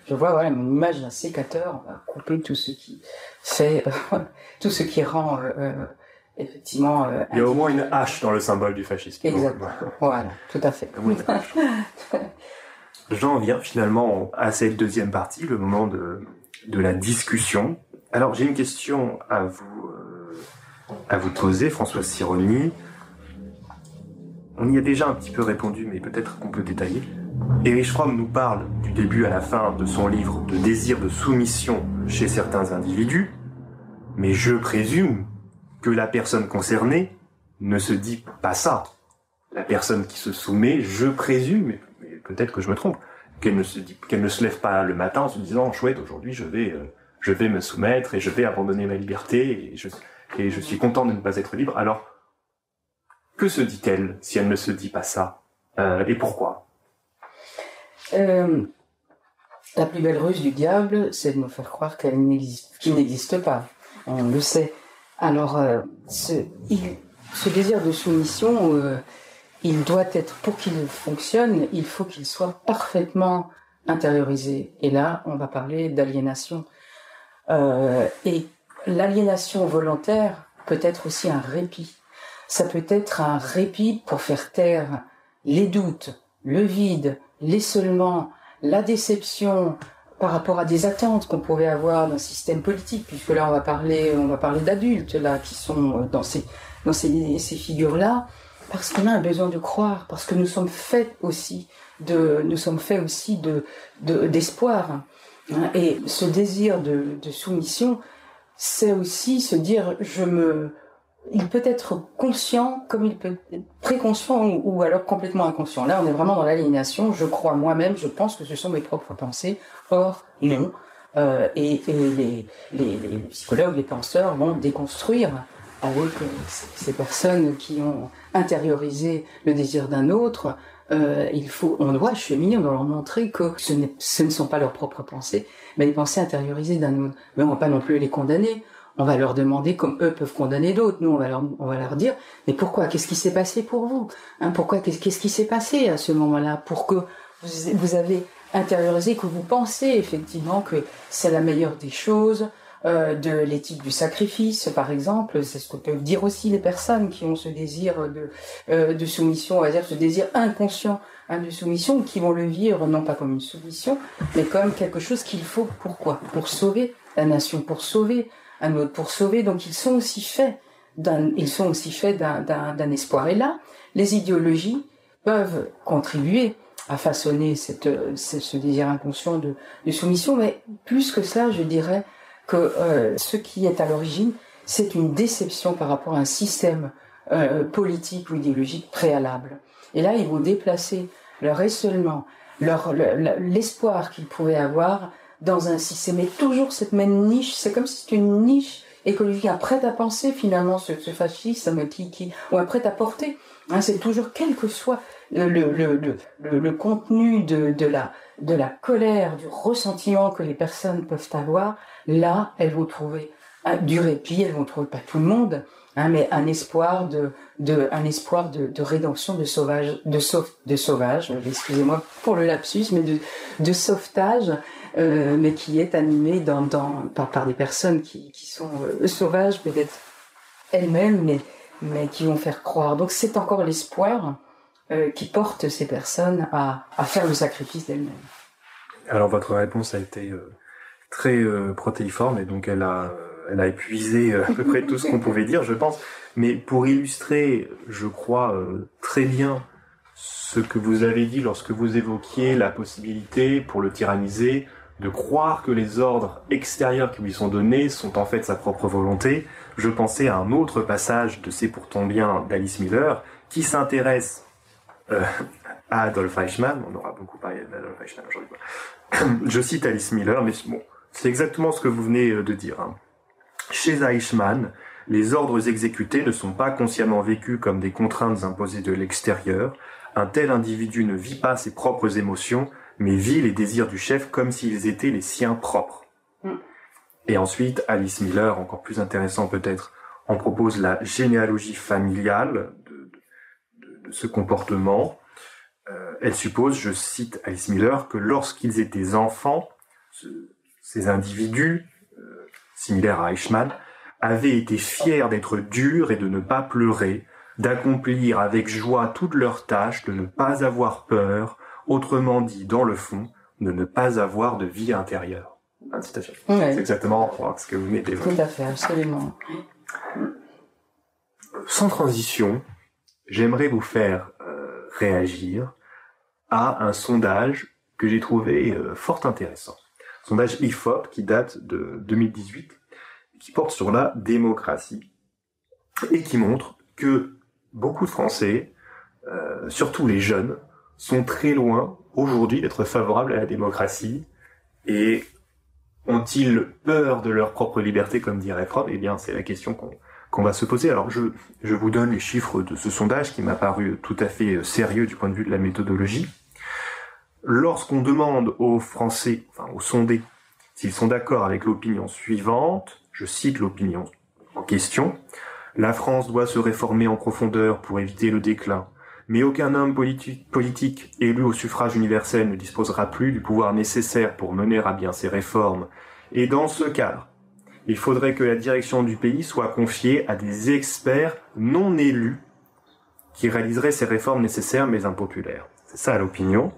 Je vois une image d'un sécateur. On va couper tout ce qui fait, tout ce qui rend effectivement. Il y a au moins une hache dans le symbole du fascisme. Exactement. Voilà, tout à fait. J'en viens finalement à cette deuxième partie, le moment de la discussion. Alors j'ai une question à vous poser, Françoise Sironi. On y a déjà un petit peu répondu, mais peut-être qu'on peut détailler. Erich Fromm nous parle du début à la fin de son livre de désir de soumission chez certains individus, mais je présume que la personne concernée ne se dit pas ça. La personne qui se soumet, je présume, mais peut-être que je me trompe, qu'elle ne se lève pas le matin en se disant chouette, aujourd'hui je vais me soumettre et je vais abandonner ma liberté et je suis content de ne pas être libre. Alors, que se dit-elle si elle ne se dit pas ça et pourquoi? La plus belle ruse du diable, c'est de nous faire croire qu'il n'existe pas. On le sait. Alors, ce désir de soumission, il doit être, pour qu'il fonctionne, il faut qu'il soit parfaitement intériorisé. Et là, on va parler d'aliénation. Et l'aliénation volontaire peut être aussi un répit. Ça peut être un répit pour faire taire les doutes, le vide, l'essolement, la déception par rapport à des attentes qu'on pouvait avoir d'un système politique, puisque là on va parler d'adultes là qui sont dans ces figures-là, parce qu'on a un besoin de croire, parce que nous sommes faits aussi d'espoir. Et ce désir de soumission, c'est aussi se dire il peut être conscient comme il peut être préconscient ou alors complètement inconscient. Là, on est vraiment dans l'aliénation. Je crois moi-même, je pense que ce sont mes propres pensées. Or, non. Et les psychologues, les penseurs vont déconstruire avec ces personnes qui ont intériorisé le désir d'un autre. On doit cheminer, on doit leur montrer que ce ne sont pas leurs propres pensées, mais les pensées intériorisées d'un autre. Mais on ne va pas non plus les condamner. On va leur demander, comme eux peuvent condamner d'autres, nous on va leur dire, mais pourquoi? Qu'est-ce qui s'est passé pour vous? Pourquoi? Qu'est-ce qui s'est passé à ce moment-là pour que vous avez intériorisé, que vous pensez effectivement que c'est la meilleure des choses, de l'éthique du sacrifice, par exemple. C'est ce que peuvent dire aussi les personnes qui ont ce désir de soumission, on va dire ce désir inconscient de soumission, qui vont le vivre non pas comme une soumission, mais comme quelque chose qu'il faut. Pourquoi ? Pour sauver la nation, pour sauver un autre, pour sauver. Donc ils sont aussi faits d'un espoir. Et là, les idéologies peuvent contribuer à façonner ce désir inconscient de soumission, mais plus que ça, je dirais que ce qui est à l'origine, c'est une déception par rapport à un système politique ou idéologique préalable. Et là, ils vont déplacer leur raisonnement, l'espoir qu'ils pouvaient avoir dans un système. Mais toujours cette même niche, c'est comme si c'était une niche écologique, un prêt-à-penser finalement, ce fascisme ou un prêt-à-porter. C'est toujours, quel que soit le contenu de la colère, du ressentiment que les personnes peuvent avoir, là, elles vont trouver du répit, elles vont trouver, pas tout le monde, mais un espoir de rédemption, de sauvage, excusez-moi pour le lapsus, mais de sauvetage, mais qui est animé par des personnes qui sont sauvages, peut-être elles-mêmes, mais qui vont faire croire. Donc c'est encore l'espoir qui porte ces personnes à faire le sacrifice d'elles-mêmes. Alors votre réponse a été très protéiforme, et donc elle a épuisé à peu près tout ce qu'on pouvait dire, je pense. Mais pour illustrer, je crois, très bien ce que vous avez dit lorsque vous évoquiez la possibilité pour le tyrannisé de croire que les ordres extérieurs qui lui sont donnés sont en fait sa propre volonté, je pensais à un autre passage de C'est pour ton bien d'Alice Miller qui s'intéresse à Adolf Eichmann. On aura beaucoup parlé d'Adolf Eichmann aujourd'hui. Je cite Alice Miller, mais bon, c'est exactement ce que vous venez de dire. Chez Eichmann, les ordres exécutés ne sont pas consciemment vécus comme des contraintes imposées de l'extérieur. Un tel individu ne vit pas ses propres émotions, mais vit les désirs du chef comme s'ils étaient les siens propres. Et ensuite, Alice Miller, encore plus intéressant peut-être, en propose la généalogie familiale de ce comportement. Elle suppose, je cite Alice Miller, que lorsqu'ils étaient enfants, ces individus, similaires à Eichmann, avaient été fiers d'être durs et de ne pas pleurer, d'accomplir avec joie toutes leurs tâches, de ne pas avoir peur, autrement dit, dans le fond, de ne pas avoir de vie intérieure. Citation. Ouais. C'est exactement ce que vous venez d'évoquer. Tout à fait, absolument. Sans transition, j'aimerais vous faire réagir à un sondage que j'ai trouvé fort intéressant. Sondage IFOP qui date de 2018, qui porte sur la démocratie et qui montre que beaucoup de Français, surtout les jeunes, sont très loin aujourd'hui d'être favorables à la démocratie. Et ont-ils peur de leur propre liberté, comme dirait Fromm ? Eh bien, c'est la question qu'on va se poser. Alors, je vous donne les chiffres de ce sondage qui m'a paru tout à fait sérieux du point de vue de la méthodologie. Lorsqu'on demande aux Français, enfin aux sondés, s'ils sont d'accord avec l'opinion suivante, je cite l'opinion en question, « La France doit se réformer en profondeur pour éviter le déclin, mais aucun homme politique élu au suffrage universel ne disposera plus du pouvoir nécessaire pour mener à bien ces réformes. Et dans ce cadre, il faudrait que la direction du pays soit confiée à des experts non élus qui réaliseraient ces réformes nécessaires mais impopulaires. » C'est ça l'opinion.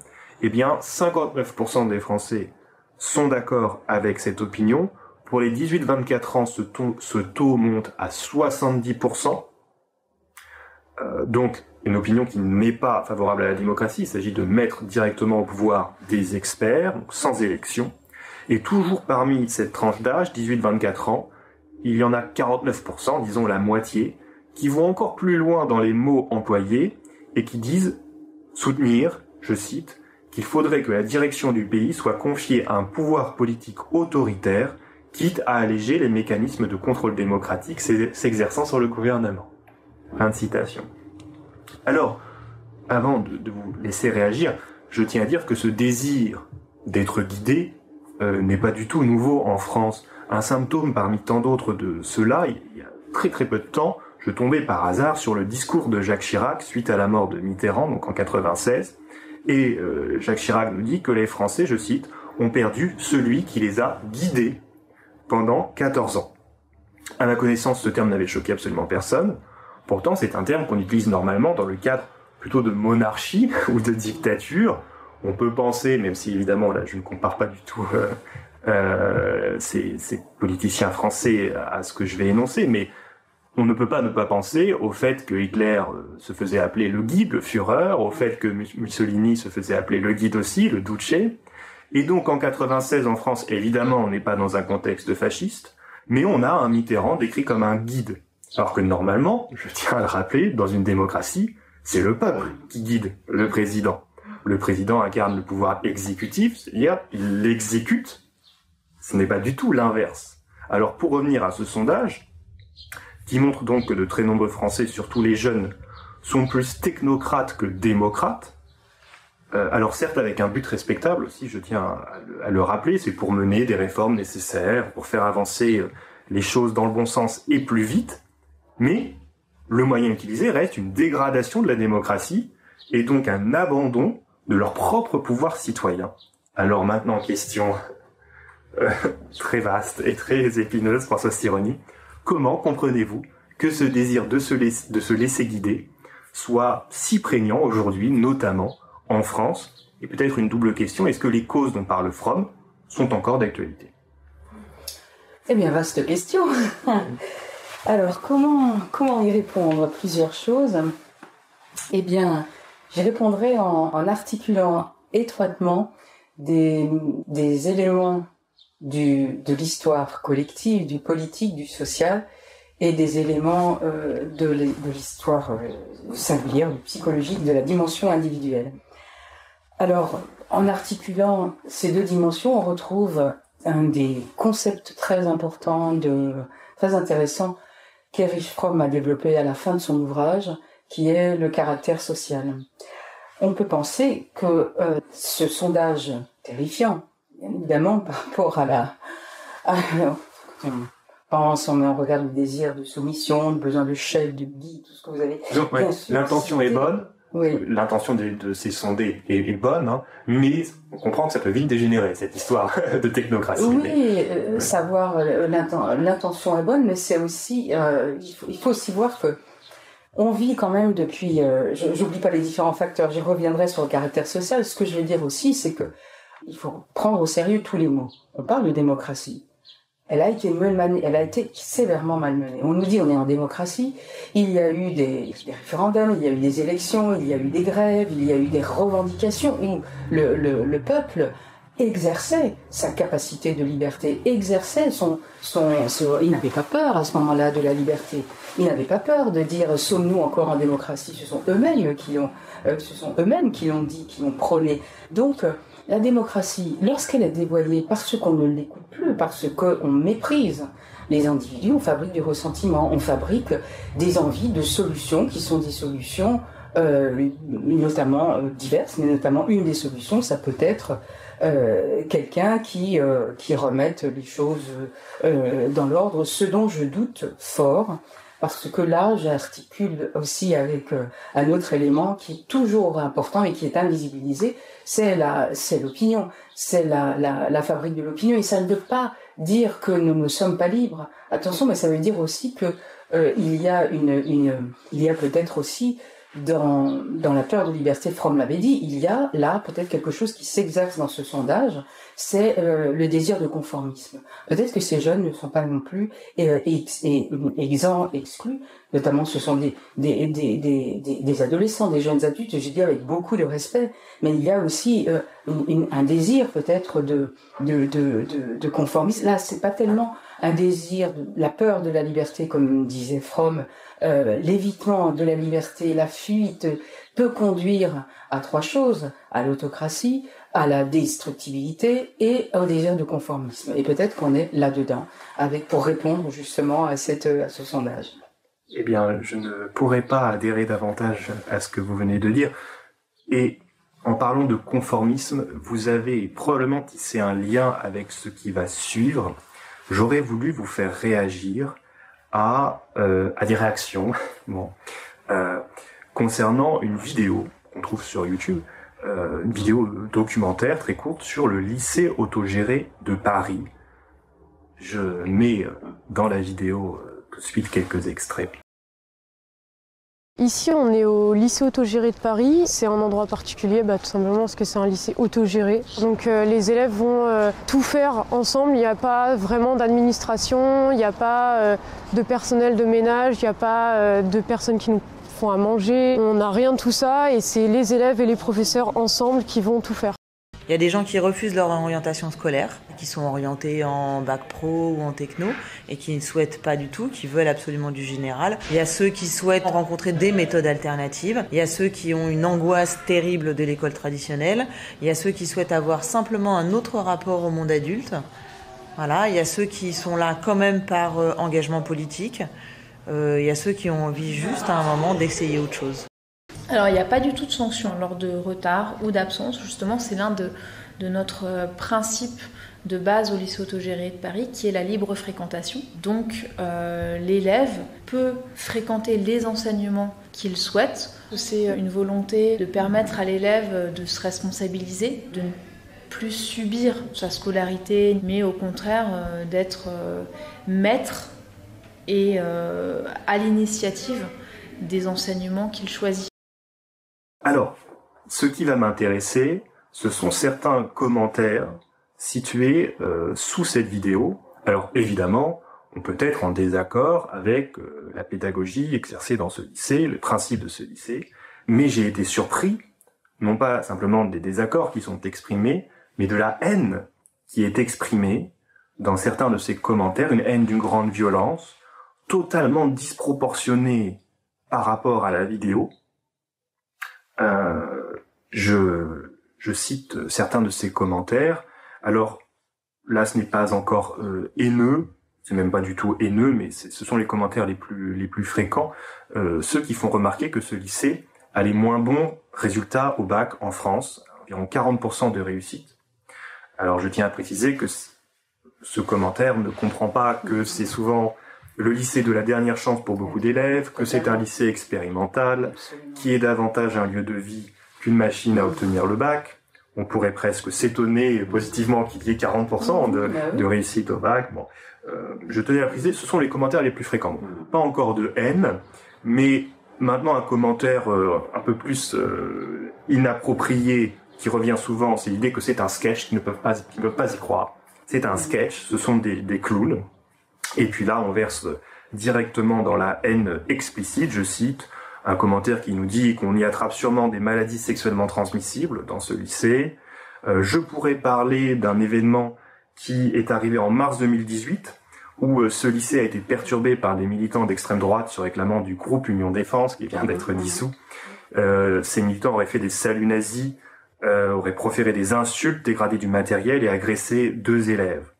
Eh bien, 59% des Français sont d'accord avec cette opinion. Pour les 18-24 ans, ce taux monte à 70%. Donc, une opinion qui n'est pas favorable à la démocratie. Il s'agit de mettre directement au pouvoir des experts, donc sans élection. Et toujours parmi cette tranche d'âge, 18-24 ans, il y en a 49%, disons la moitié, qui vont encore plus loin dans les mots employés et qui disent soutenir, je cite, qu'il faudrait que la direction du pays soit confiée à un pouvoir politique autoritaire, quitte à alléger les mécanismes de contrôle démocratique s'exerçant sur le gouvernement. Fin de citation. Alors, avant de vous laisser réagir, je tiens à dire que ce désir d'être guidé n'est pas du tout nouveau en France. Un symptôme parmi tant d'autres de cela, il y a très très peu de temps, je tombais par hasard sur le discours de Jacques Chirac suite à la mort de Mitterrand, donc en 96, et Jacques Chirac nous dit que les Français, je cite, ont perdu celui qui les a guidés pendant 14 ans. À ma connaissance, ce terme n'avait choqué absolument personne. Pourtant, c'est un terme qu'on utilise normalement dans le cadre plutôt de monarchie ou de dictature. On peut penser, même si évidemment là je ne compare pas du tout ces politiciens français à ce que je vais énoncer, mais on ne peut pas ne pas penser au fait que Hitler se faisait appeler le guide, le Führer, au fait que Mussolini se faisait appeler le guide aussi, le Duce. Et donc en 96 en France, évidemment, on n'est pas dans un contexte fasciste, mais on a un Mitterrand décrit comme un guide. Alors que normalement, je tiens à le rappeler, dans une démocratie, c'est le peuple qui guide le président. Le président incarne le pouvoir exécutif, c'est-à-dire il l'exécute. Ce n'est pas du tout l'inverse. Alors pour revenir à ce sondage, qui montre donc que de très nombreux Français, surtout les jeunes, sont plus technocrates que démocrates, alors certes avec un but respectable aussi, je tiens à le rappeler, c'est pour mener des réformes nécessaires, pour faire avancer les choses dans le bon sens et plus vite, mais le moyen utilisé reste une dégradation de la démocratie et donc un abandon de leur propre pouvoir citoyen. Alors maintenant, question très vaste et très épineuse, François Sironi, comment comprenez-vous que ce désir de se laisser guider soit si prégnant aujourd'hui, notamment en France? Et peut-être une double question, est-ce que les causes dont parle Fromm sont encore d'actualité? Eh bien, vaste question. Alors, comment y répondre? Plusieurs choses. Eh bien, j'y répondrai en articulant étroitement des éléments de l'histoire collective, du politique, du social, et des éléments de l'histoire singulière, du psychologique, de la dimension individuelle. Alors, en articulant ces deux dimensions, on retrouve un des concepts très importants, très intéressants, qu'Erich Fromm a développé à la fin de son ouvrage, qui est le caractère social. On peut penser que ce sondage terrifiant, bien évidemment, par rapport on regarde le désir de soumission, le besoin de chef, de guide, tout ce que vous avez. Donc, ouais, l'intention est bonne. Oui. L'intention de ces sondés est bonne, hein, mais on comprend que ça peut vite dégénérer, cette histoire de technocratie. Oui, savoir l'intention est bonne, mais c'est aussi, il faut aussi voir que on vit quand même depuis, j'oublie pas les différents facteurs, j'y reviendrai sur le caractère social. Ce que je veux dire aussi, c'est que il faut prendre au sérieux tous les mots. On parle de démocratie. Elle a été sévèrement malmenée. On nous dit on est en démocratie. Il y a eu des référendums, il y a eu des élections, il y a eu des grèves, il y a eu des revendications où le peuple exerçait sa capacité de liberté, exerçait il n'avait pas peur à ce moment-là de la liberté. Il n'avait pas peur de dire sommes-nous encore en démocratie. Ce sont eux-mêmes qui l'ont dit, qui l'ont prôné. Donc la démocratie, lorsqu'elle est dévoyée parce qu'on ne l'écoute plus, parce qu'on méprise les individus, on fabrique du ressentiment, on fabrique des envies de solutions qui sont des solutions notamment diverses, mais notamment une des solutions, ça peut être quelqu'un qui remette les choses dans l'ordre, ce dont je doute fort, parce que là, j'articule aussi avec un autre élément qui est toujours important et qui est invisibilisé, c'est l'opinion, c'est la fabrique de l'opinion, et ça ne veut pas dire que nous ne sommes pas libres. Attention, mais ça veut dire aussi que il y a peut-être aussi dans la peur de liberté, Fromm l'avait dit, il y a là peut-être quelque chose qui s'exerce dans ce sondage, c'est le désir de conformisme. Peut-être que ces jeunes ne sont pas non plus exclus, notamment ce sont des adolescents, des jeunes adultes, j'ai dit avec beaucoup de respect, mais il y a aussi un désir peut-être de conformisme. Là, c'est pas tellement un désir, la peur de la liberté, comme disait Fromm, l'évitement de la liberté, la fuite peut conduire à trois choses, à l'autocratie, à la destructibilité et au désir de conformisme. Et peut-être qu'on est là-dedans, pour répondre justement à ce sondage. Eh bien, je ne pourrais pas adhérer davantage à ce que vous venez de dire. Et en parlant de conformisme, vous avez probablement tissé un lien avec ce qui va suivre. J'aurais voulu vous faire réagir à des réactions concernant une vidéo qu'on trouve sur YouTube, une vidéo documentaire très courte sur le lycée autogéré de Paris. Je mets dans la vidéo tout de suite quelques extraits. Ici, on est au lycée autogéré de Paris. C'est un endroit particulier, tout simplement parce que c'est un lycée autogéré. Donc les élèves vont tout faire ensemble. Il n'y a pas vraiment d'administration, il n'y a pas de personnel de ménage, il n'y a pas de personnes qui nous font à manger. On n'a rien de tout ça et c'est les élèves et les professeurs ensemble qui vont tout faire. Il y a des gens qui refusent leur orientation scolaire, qui sont orientés en bac pro ou en techno et qui ne souhaitent pas du tout, qui veulent absolument du général. Il y a ceux qui souhaitent rencontrer des méthodes alternatives. Il y a ceux qui ont une angoisse terrible de l'école traditionnelle. Il y a ceux qui souhaitent avoir simplement un autre rapport au monde adulte. Voilà. Il y a ceux qui sont là quand même par engagement politique. Il y a ceux qui ont envie juste à un moment d'essayer autre chose. Alors, il n'y a pas du tout de sanction lors de retard ou d'absence. Justement, c'est l'un de notre principe de base au lycée autogéré de Paris, qui est la libre fréquentation. Donc, l'élève peut fréquenter les enseignements qu'il souhaite. C'est une volonté de permettre à l'élève de se responsabiliser, de ne plus subir sa scolarité, mais au contraire d'être maître et à l'initiative des enseignements qu'il choisit. Alors, ce qui va m'intéresser, ce sont certains commentaires situés sous cette vidéo. Alors, évidemment, on peut être en désaccord avec la pédagogie exercée dans ce lycée, le principe de ce lycée, mais j'ai été surpris, non pas simplement des désaccords qui sont exprimés, mais de la haine qui est exprimée dans certains de ces commentaires, une haine d'une grande violence, totalement disproportionnée par rapport à la vidéo. Je cite certains de ces commentaires. Alors là, ce n'est pas encore haineux, c'est même pas du tout haineux, mais ce sont les commentaires les plus fréquents, ceux qui font remarquer que ce lycée a les moins bons résultats au bac en France, environ 40% de réussite. Alors je tiens à préciser que ce commentaire ne comprend pas que c'est souvent le lycée de la dernière chance pour beaucoup d'élèves, que c'est un lycée expérimental, qui est davantage un lieu de vie qu'une machine à obtenir le bac. On pourrait presque s'étonner positivement qu'il y ait 40% de réussite au bac. Bon, je tenais à préciser, ce sont les commentaires les plus fréquents. Pas encore de haine, mais maintenant un commentaire un peu plus inapproprié qui revient souvent, c'est l'idée que c'est un sketch, qu'ils ne peuvent pas y croire. C'est un sketch, ce sont des clowns. Et puis là, on verse directement dans la haine explicite, je cite, un commentaire qui nous dit qu'on y attrape sûrement des maladies sexuellement transmissibles dans ce lycée. Je pourrais parler d'un événement qui est arrivé en mars 2018, où ce lycée a été perturbé par des militants d'extrême droite se réclamant du groupe Union Défense, qui vient d'être dissous. Ces militants auraient fait des saluts nazis, auraient proféré des insultes, dégradé du matériel et agressé 2 élèves.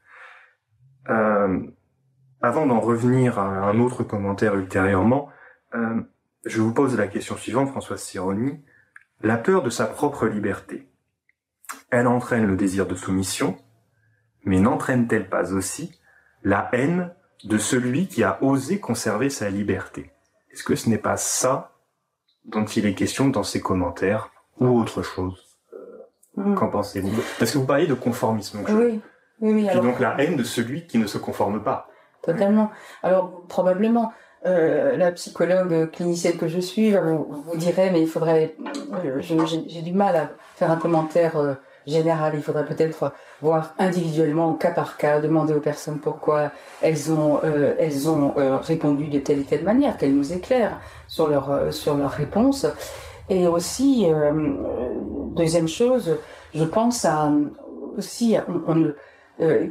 Avant d'en revenir à un autre commentaire ultérieurement, je vous pose la question suivante, Françoise Sironi. La peur de sa propre liberté, elle entraîne le désir de soumission, mais n'entraîne-t-elle pas aussi la haine de celui qui a osé conserver sa liberté? Est-ce que ce n'est pas ça dont il est question dans ces commentaires, ou autre chose? Qu'en pensez-vous? Parce que vous parliez de conformisme. Oui. Et alors, donc la haine de celui qui ne se conforme pas. Totalement. Alors, probablement, la psychologue clinicienne que je suis vous dirait, mais il faudrait... j'ai du mal à faire un commentaire général. Il faudrait peut-être voir individuellement, au cas par cas, demander aux personnes pourquoi elles ont répondu de telle et telle manière, qu'elles nous éclairent sur leur réponse. Et aussi, deuxième chose, je pense à aussi...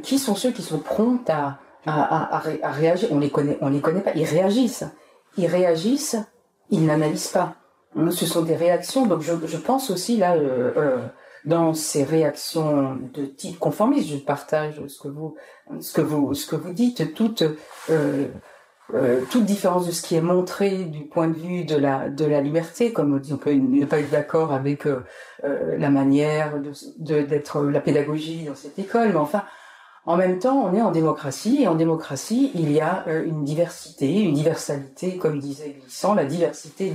qui sont ceux qui sont prompts à réagir? On les connaît pas. Ils réagissent, ils n'analysent pas. Ce sont des réactions. Donc je pense aussi là, dans ces réactions de type conformiste, je partage ce que vous dites, toute différence de ce qui est montré du point de vue de la liberté, comme on dit, on peut ne pas être d'accord avec la manière d'être la pédagogie dans cette école, mais enfin, en même temps, on est en démocratie, et en démocratie, il y a une diversité, une universalité, comme disait Glissant, la diversité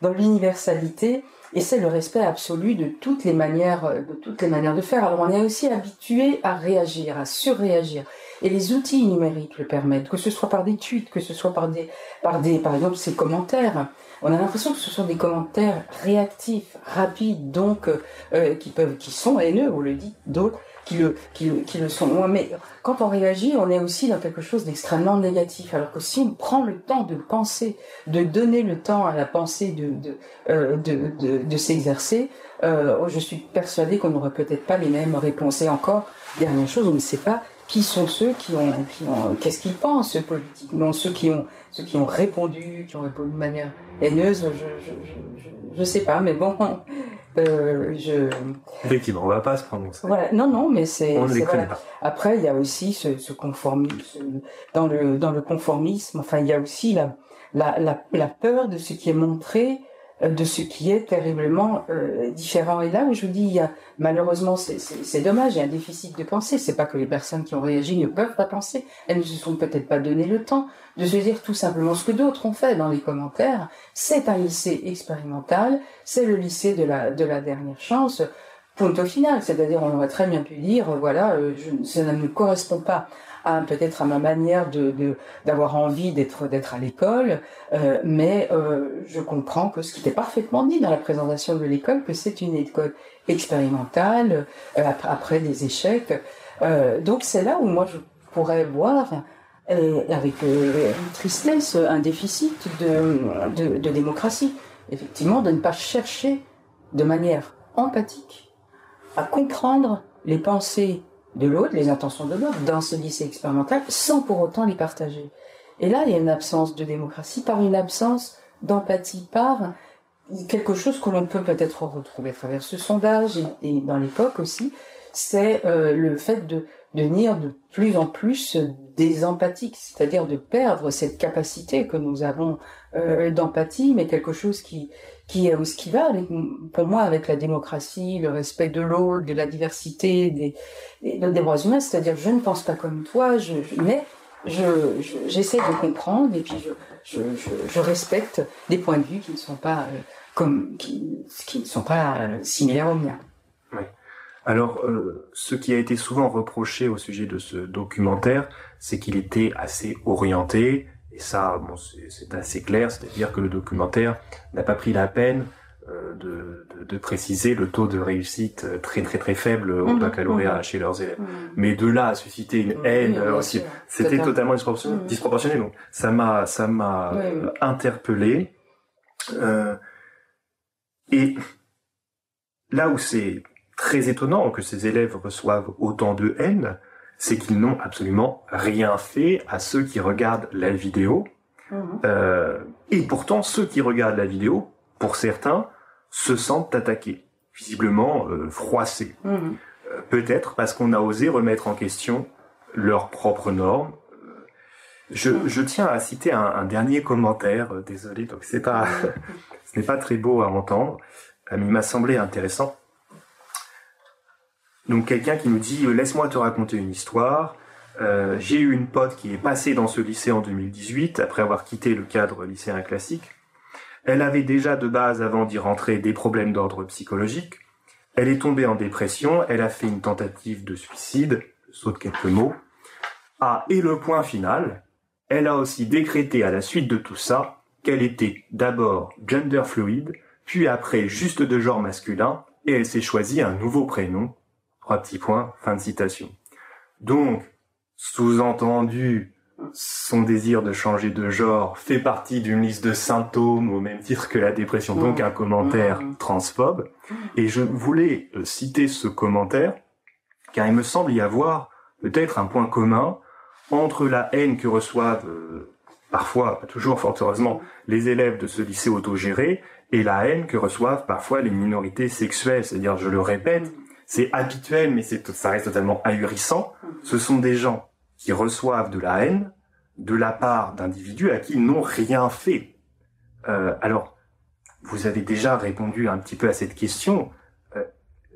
dans l'universalité, et c'est le respect absolu de toutes les manières de faire. Alors on est aussi habitué à réagir, à surréagir. Et les outils numériques le permettent, que ce soit par des tweets, que ce soit par exemple, ces commentaires. On a l'impression que ce sont des commentaires réactifs, rapides, donc qui sont haineux, on le dit, d'autres qui le sont moins. Mais quand on réagit, on est aussi dans quelque chose d'extrêmement négatif. Alors que si on prend le temps de penser, de donner le temps à la pensée de s'exercer, je suis persuadée qu'on n'aurait peut-être pas les mêmes réponses. Et encore, dernière chose, on ne sait pas qui sont ceux qui ont qu'est-ce qu'ils pensent politiquement, ceux qui ont répondu de manière haineuse, je sais pas, mais bon, Effectivement, on va pas se prononcer. Voilà, non, mais on ne les connaît pas. Après, il y a aussi ce conformisme, dans le conformisme, enfin, il y a aussi la peur de ce qui est montré, de ce qui est terriblement différent. Et là où je vous dis, il y a, malheureusement, c'est dommage, il y a un déficit de pensée. C'est pas que les personnes qui ont réagi ne peuvent pas penser. Elles ne se sont peut-être pas donné le temps de se dire tout simplement ce que d'autres ont fait dans les commentaires. C'est un lycée expérimental, c'est le lycée de la dernière chance. Point au final, c'est-à-dire on aurait très bien pu dire, voilà, ça ne me correspond pas peut-être à ma manière d'avoir envie d'être à l'école, mais je comprends que ce qui était parfaitement dit dans la présentation de l'école, que c'est une école expérimentale, après des échecs. Donc c'est là où moi je pourrais voir avec tristesse un déficit de démocratie. Effectivement, de ne pas chercher de manière empathique à comprendre les pensées de l'autre, les intentions de l'autre, dans ce lycée expérimental, sans pour autant les partager. Et là, il y a une absence de démocratie par une absence d'empathie, par quelque chose que l'on peut peut-être retrouver à travers ce sondage et dans l'époque aussi, c'est le fait de devenir de plus en plus désempathique, c'est-à-dire de perdre cette capacité que nous avons d'empathie, mais quelque chose qui va pour moi avec la démocratie, le respect de l'autre, de la diversité, des droits humains, c'est-à-dire je ne pense pas comme toi, mais j'essaie de comprendre et puis je respecte des points de vue qui ne sont pas qui ne sont pas similaires aux miens. Oui. Alors, ce qui a été souvent reproché au sujet de ce documentaire, c'est qu'il était assez orienté, et ça, bon, c'est assez clair, c'est-à-dire que le documentaire n'a pas pris la peine de préciser le taux de réussite très très très faible au baccalauréat chez leurs élèves. Mais de là à susciter une haine aussi, c'était totalement disproportionné. Donc ça m'a interpellé. Et là où c'est très étonnant que ces élèves reçoivent autant de haine, c'est qu'ils n'ont absolument rien fait à ceux qui regardent la vidéo. Et pourtant, ceux qui regardent la vidéo, pour certains, se sentent attaqués, visiblement froissés. Peut-être parce qu'on a osé remettre en question leurs propres normes. Je tiens à citer un dernier commentaire, désolé, donc ce n'est pas très beau à entendre, mais il m'a semblé intéressant. Donc quelqu'un qui nous dit « Laisse-moi te raconter une histoire. J'ai eu une pote qui est passée dans ce lycée en 2018, après avoir quitté le cadre lycéen classique. Elle avait déjà de base, avant d'y rentrer, des problèmes d'ordre psychologique. Elle est tombée en dépression, elle a fait une tentative de suicide, je saute quelques mots. Ah, et le point final, elle a aussi décrété à la suite de tout ça qu'elle était d'abord gender fluide, puis après juste de genre masculin, et elle s'est choisi un nouveau prénom. 3 petits points, fin de citation. Donc, sous-entendu, son désir de changer de genre fait partie d'une liste de symptômes au même titre que la dépression, donc un commentaire transphobe. Et je voulais citer ce commentaire, car il me semble y avoir peut-être un point commun entre la haine que reçoivent, parfois, pas toujours fort heureusement, les élèves de ce lycée autogéré, et la haine que reçoivent parfois les minorités sexuelles. C'est-à-dire, je le répète, c'est habituel, mais ça reste totalement ahurissant. Ce sont des gens qui reçoivent de la haine de la part d'individus à qui ils n'ont rien fait. Alors, vous avez déjà répondu un petit peu à cette question.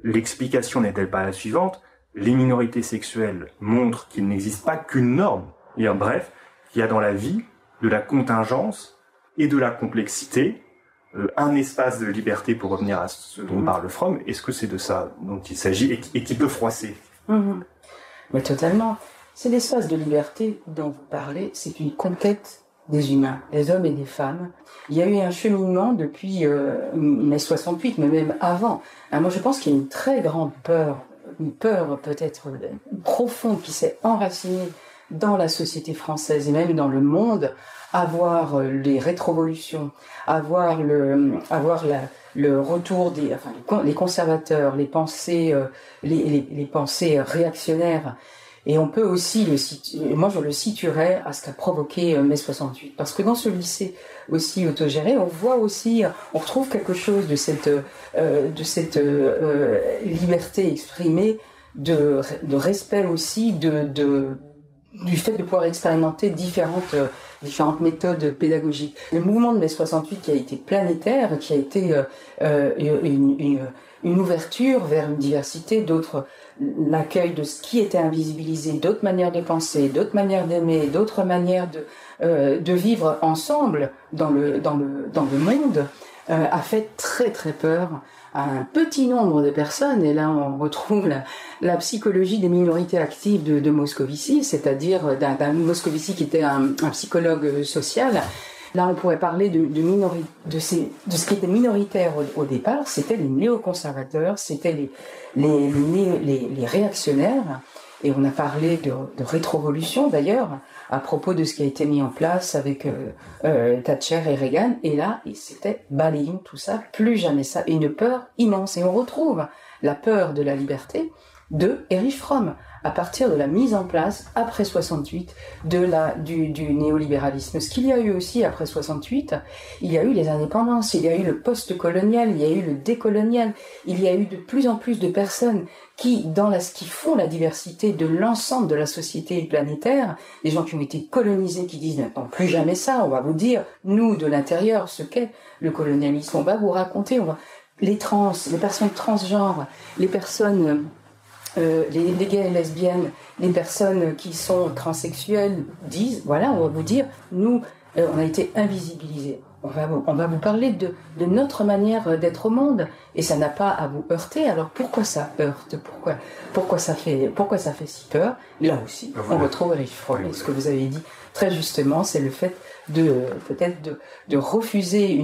L'explication n'est-elle pas la suivante? Les minorités sexuelles montrent qu'il n'existe pas qu'une norme. Bref, qu'il y a dans la vie de la contingence et de la complexité. un espace de liberté, pour revenir à ce dont parle Fromm. Est-ce que c'est de ça dont il s'agit et qui peut froisser? Mais totalement. C'est l'espace de liberté dont vous parlez, c'est une conquête des humains, des hommes et des femmes. Il y a eu un cheminement depuis mai 68, mais même avant. Moi, je pense qu'il y a une très grande peur, une peur peut-être profonde qui s'est enracinée dans la société française et même dans le monde, à voir les rétrovolutions, à voir le retour les conservateurs, les pensées réactionnaires. Et on peut aussi moi je le situerais à ce qu'a provoqué mai 68. Parce que dans ce lycée aussi autogéré, on voit aussi, on retrouve quelque chose de cette liberté exprimée, de respect aussi, du fait de pouvoir expérimenter différentes méthodes pédagogiques. Le mouvement de mai 68 qui a été planétaire, qui a été une ouverture vers une diversité, l'accueil de ce qui était invisibilisé, d'autres manières de penser, d'autres manières d'aimer, d'autres manières de vivre ensemble dans le monde, a fait très très peur à un petit nombre de personnes. Et là on retrouve la psychologie des minorités actives de Moscovici, c'est-à-dire d'un Moscovici qui était un psychologue social. Là, on pourrait parler de ce qui était minoritaire au départ, c'était les néoconservateurs, c'était les réactionnaires, et on a parlé de rétrovolution d'ailleurs, à propos de ce qui a été mis en place avec Thatcher et Reagan, et là, c'était balayons tout ça, plus jamais ça, et une peur immense. Et on retrouve la peur de la liberté de Erich Fromm, à partir de la mise en place, après 68, du néolibéralisme. Ce qu'il y a eu aussi après 68, il y a eu les indépendances, il y a eu le post-colonial, il y a eu le décolonial, il y a eu de plus en plus de personnes qui font la diversité de l'ensemble de la société planétaire, des gens qui ont été colonisés, qui disent non, plus jamais ça, on va vous dire, nous, de l'intérieur, ce qu'est le colonialisme, on va vous raconter, les personnes transgenres, les personnes... les gays et lesbiennes, les personnes qui sont transsexuelles disent, voilà, on va vous dire, nous, on a été invisibilisés. On va vous parler de notre manière d'être au monde, et ça n'a pas à vous heurter. Alors pourquoi ça heurte? Pourquoi ça fait si peur? Là aussi, on retrouve Erich Fromm. Et ce que vous avez dit très justement, c'est le fait de refuser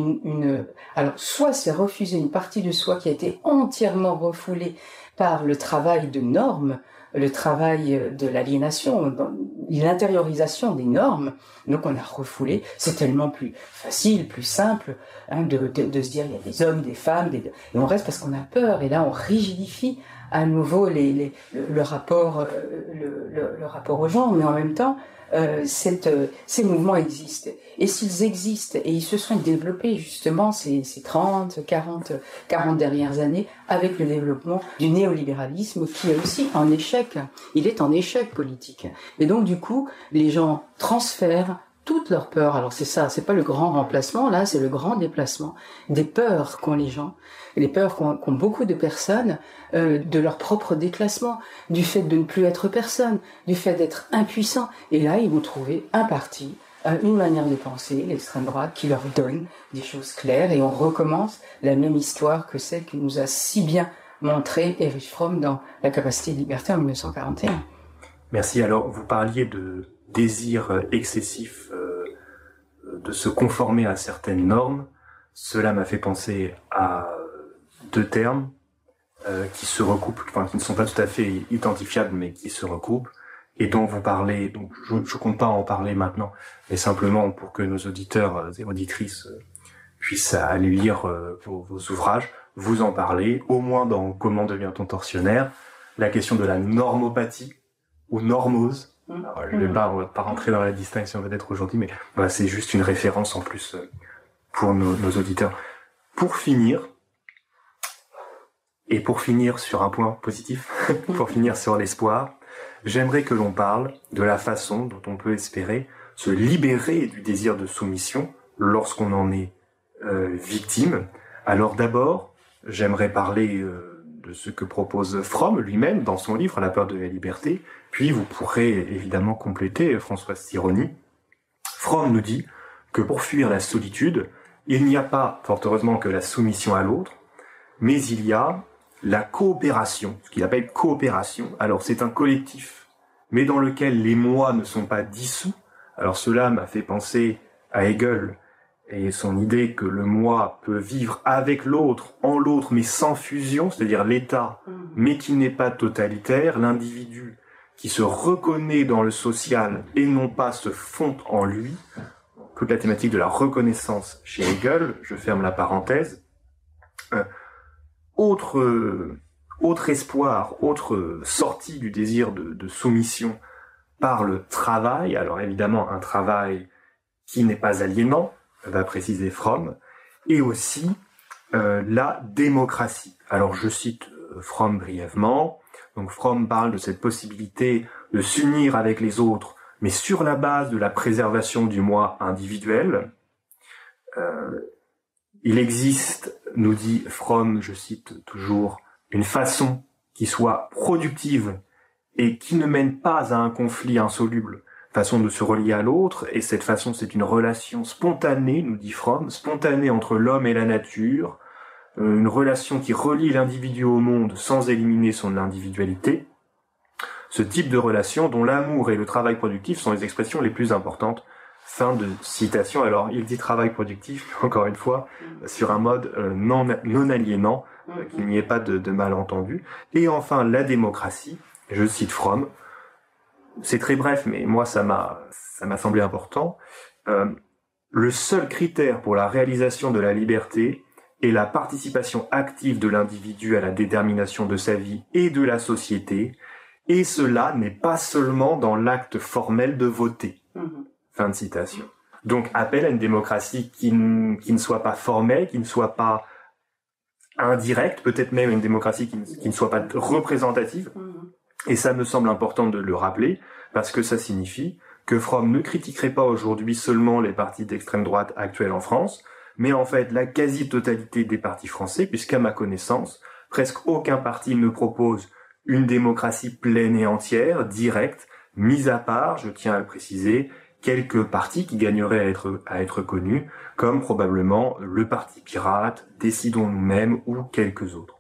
alors soit c'est refuser une partie de soi qui a été entièrement refoulée par le travail de normes, le travail de l'aliénation, l'intériorisation des normes. Donc on a refoulé. C'est tellement plus facile, plus simple de se dire il y a des hommes, des femmes, et on reste parce qu'on a peur. Et là on rigidifie à nouveau le rapport au genre, mais en même temps ces mouvements existent. Et s'ils existent, et ils se sont développés justement ces 40 dernières années avec le développement du néolibéralisme qui est aussi en échec. Il est en échec politique. Et donc du coup, les gens transfèrent toutes leurs peurs. Alors c'est ça, c'est pas le grand remplacement, là c'est le grand déplacement des peurs qu'ont les gens, les peurs qu'ont beaucoup de personnes de leur propre déclassement, du fait de ne plus être personne, du fait d'être impuissant. Et là ils vont trouver un parti, une manière de penser, l'extrême droite, qui leur donne des choses claires, et on recommence la même histoire que celle qui nous a si bien montré Erich Fromm dans La capacité de liberté en 1941. Merci. Alors vous parliez de désir excessif de se conformer à certaines normes. Cela m'a fait penser à deux termes qui se recoupent, enfin qui ne sont pas tout à fait identifiables, mais qui se recoupent, et dont vous parlez. Donc je compte pas en parler maintenant, mais simplement pour que nos auditeurs et auditrices puissent aller lire vos ouvrages, vous en parlez, au moins dans Comment devient-on tortionnaire, la question de la normopathie ou normose. Alors, on va pas rentrer dans la distinction peut-être aujourd'hui, mais voilà, c'est juste une référence en plus pour nos auditeurs. Pour finir sur un point positif, pour finir sur l'espoir, j'aimerais que l'on parle de la façon dont on peut espérer se libérer du désir de soumission lorsqu'on en est victime. Alors d'abord, j'aimerais parler de ce que propose Fromm lui-même dans son livre La peur de la liberté, puis vous pourrez évidemment compléter, Françoise Sironi. Fromm nous dit que pour fuir la solitude, Il n'y a pas, fort heureusement, que la soumission à l'autre, mais il y a la coopération, ce qu'il appelle coopération. Alors c'est un collectif, mais dans lequel les moi ne sont pas dissous. Alors cela m'a fait penser à Hegel et son idée que le moi peut vivre avec l'autre, en l'autre, mais sans fusion, c'est-à-dire l'État, mais qui n'est pas totalitaire, l'individu qui se reconnaît dans le social et non pas se fond en lui. Toute la thématique de la reconnaissance chez Hegel, je ferme la parenthèse. Autre espoir, autre sortie du désir de soumission par le travail, alors évidemment un travail qui n'est pas aliénant, va préciser Fromm, et aussi la démocratie. Alors je cite Fromm brièvement. Donc Fromm parle de cette possibilité de s'unir avec les autres, mais sur la base de la préservation du moi individuel. Il existe, nous dit Fromm, je cite toujours, une façon qui soit productive et qui ne mène pas à un conflit insoluble, façon de se relier à l'autre, et cette façon c'est une relation spontanée, nous dit Fromm, spontanée entre l'homme et la nature, une relation qui relie l'individu au monde sans éliminer son individualité. Ce type de relation dont l'amour et le travail productif sont les expressions les plus importantes. Fin de citation. Alors, il dit travail productif, encore une fois, sur un mode non aliénant, qu'il n'y ait pas de malentendu. Et enfin, la démocratie, je cite Fromm, c'est très bref, mais moi, ça m'a semblé important. Le seul critère pour la réalisation de la liberté est la participation active de l'individu à la détermination de sa vie et de la société, et cela n'est pas seulement dans l'acte formel de voter. Fin de citation. Donc, appel à une démocratie qui ne soit pas formelle, qui ne soit pas indirecte, peut-être même une démocratie qui ne soit pas représentative. Et ça me semble important de le rappeler, parce que ça signifie que Fromm ne critiquerait pas aujourd'hui seulement les partis d'extrême droite actuels en France, mais en fait la quasi-totalité des partis français, puisqu'à ma connaissance, presque aucun parti ne propose une démocratie pleine et entière, directe, mis à part, je tiens à le préciser, quelques partis qui gagneraient à être connus, comme probablement le Parti Pirate, Décidons nous-mêmes ou quelques autres.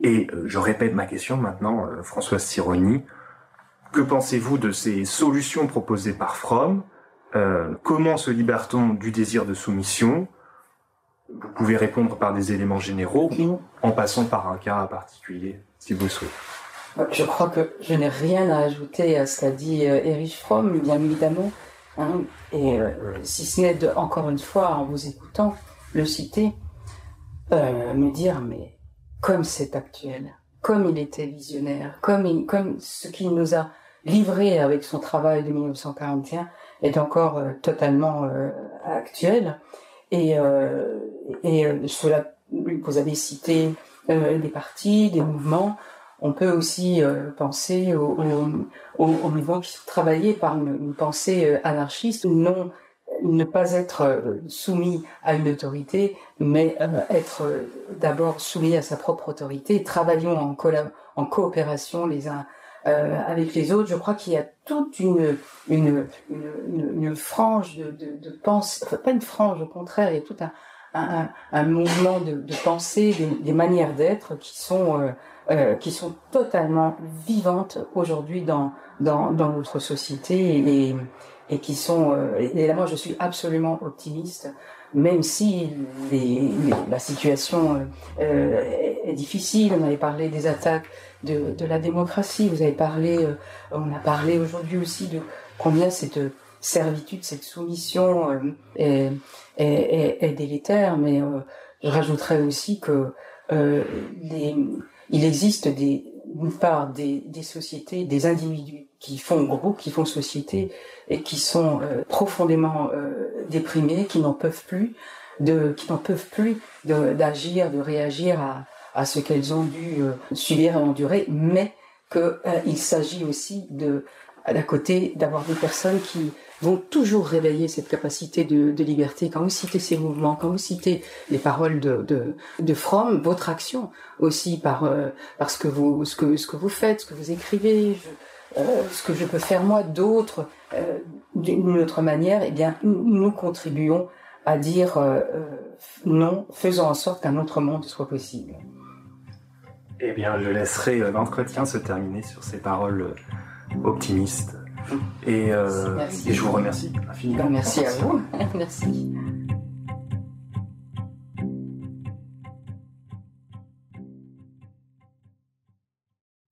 Et je répète ma question maintenant, Françoise Sironi, que pensez-vous de ces solutions proposées par Fromm? Comment se libère-t-on du désir de soumission? Vous pouvez répondre par des éléments généraux, en passant par un cas particulier, si vous le souhaitez. Je crois que je n'ai rien à ajouter à ce qu'a dit Erich Fromm, bien évidemment. Et si ce n'est encore une fois, en vous écoutant, le citer, me dire, mais comme c'est actuel, comme il était visionnaire, comme ce qu'il nous a livré avec son travail de 1941 est encore totalement actuel. Et cela, vous avez cité des partis, des mouvements. On peut aussi penser aux mouvements qui sont travaillés par une pensée anarchiste, ne pas être soumis à une autorité, mais être d'abord soumis à sa propre autorité. Travaillons en coopération les uns avec les autres. Je crois qu'il y a toute une frange de pensée, enfin pas une frange, au contraire, il y a tout un mouvement de pensée, des manières d'être qui sont totalement vivantes aujourd'hui dans notre société et qui sont et là moi je suis absolument optimiste, même si la situation est difficile. On avait parlé des attaques de la démocratie, on a parlé aujourd'hui aussi de combien cette servitude, cette soumission est délétère, mais je rajouterais aussi que il existe d'une part des sociétés, des individus qui font groupe, qui font société et qui sont profondément déprimés, qui n'en peuvent plus d'agir, de réagir à ce qu'elles ont dû subir et endurer, mais qu'il s'agit aussi d'à côté d'avoir des personnes qui vont toujours réveiller cette capacité de liberté. Quand vous citez ces mouvements, quand vous citez les paroles de Fromm, votre action aussi par ce que vous faites, ce que vous écrivez, ce que je peux faire moi d'autre d'une autre manière, eh bien nous contribuons à dire non, faisons en sorte qu'un autre monde soit possible. Eh bien, je laisserai l'entretien se terminer sur ces paroles optimistes. Et je vous remercie infiniment. Merci à vous. Merci.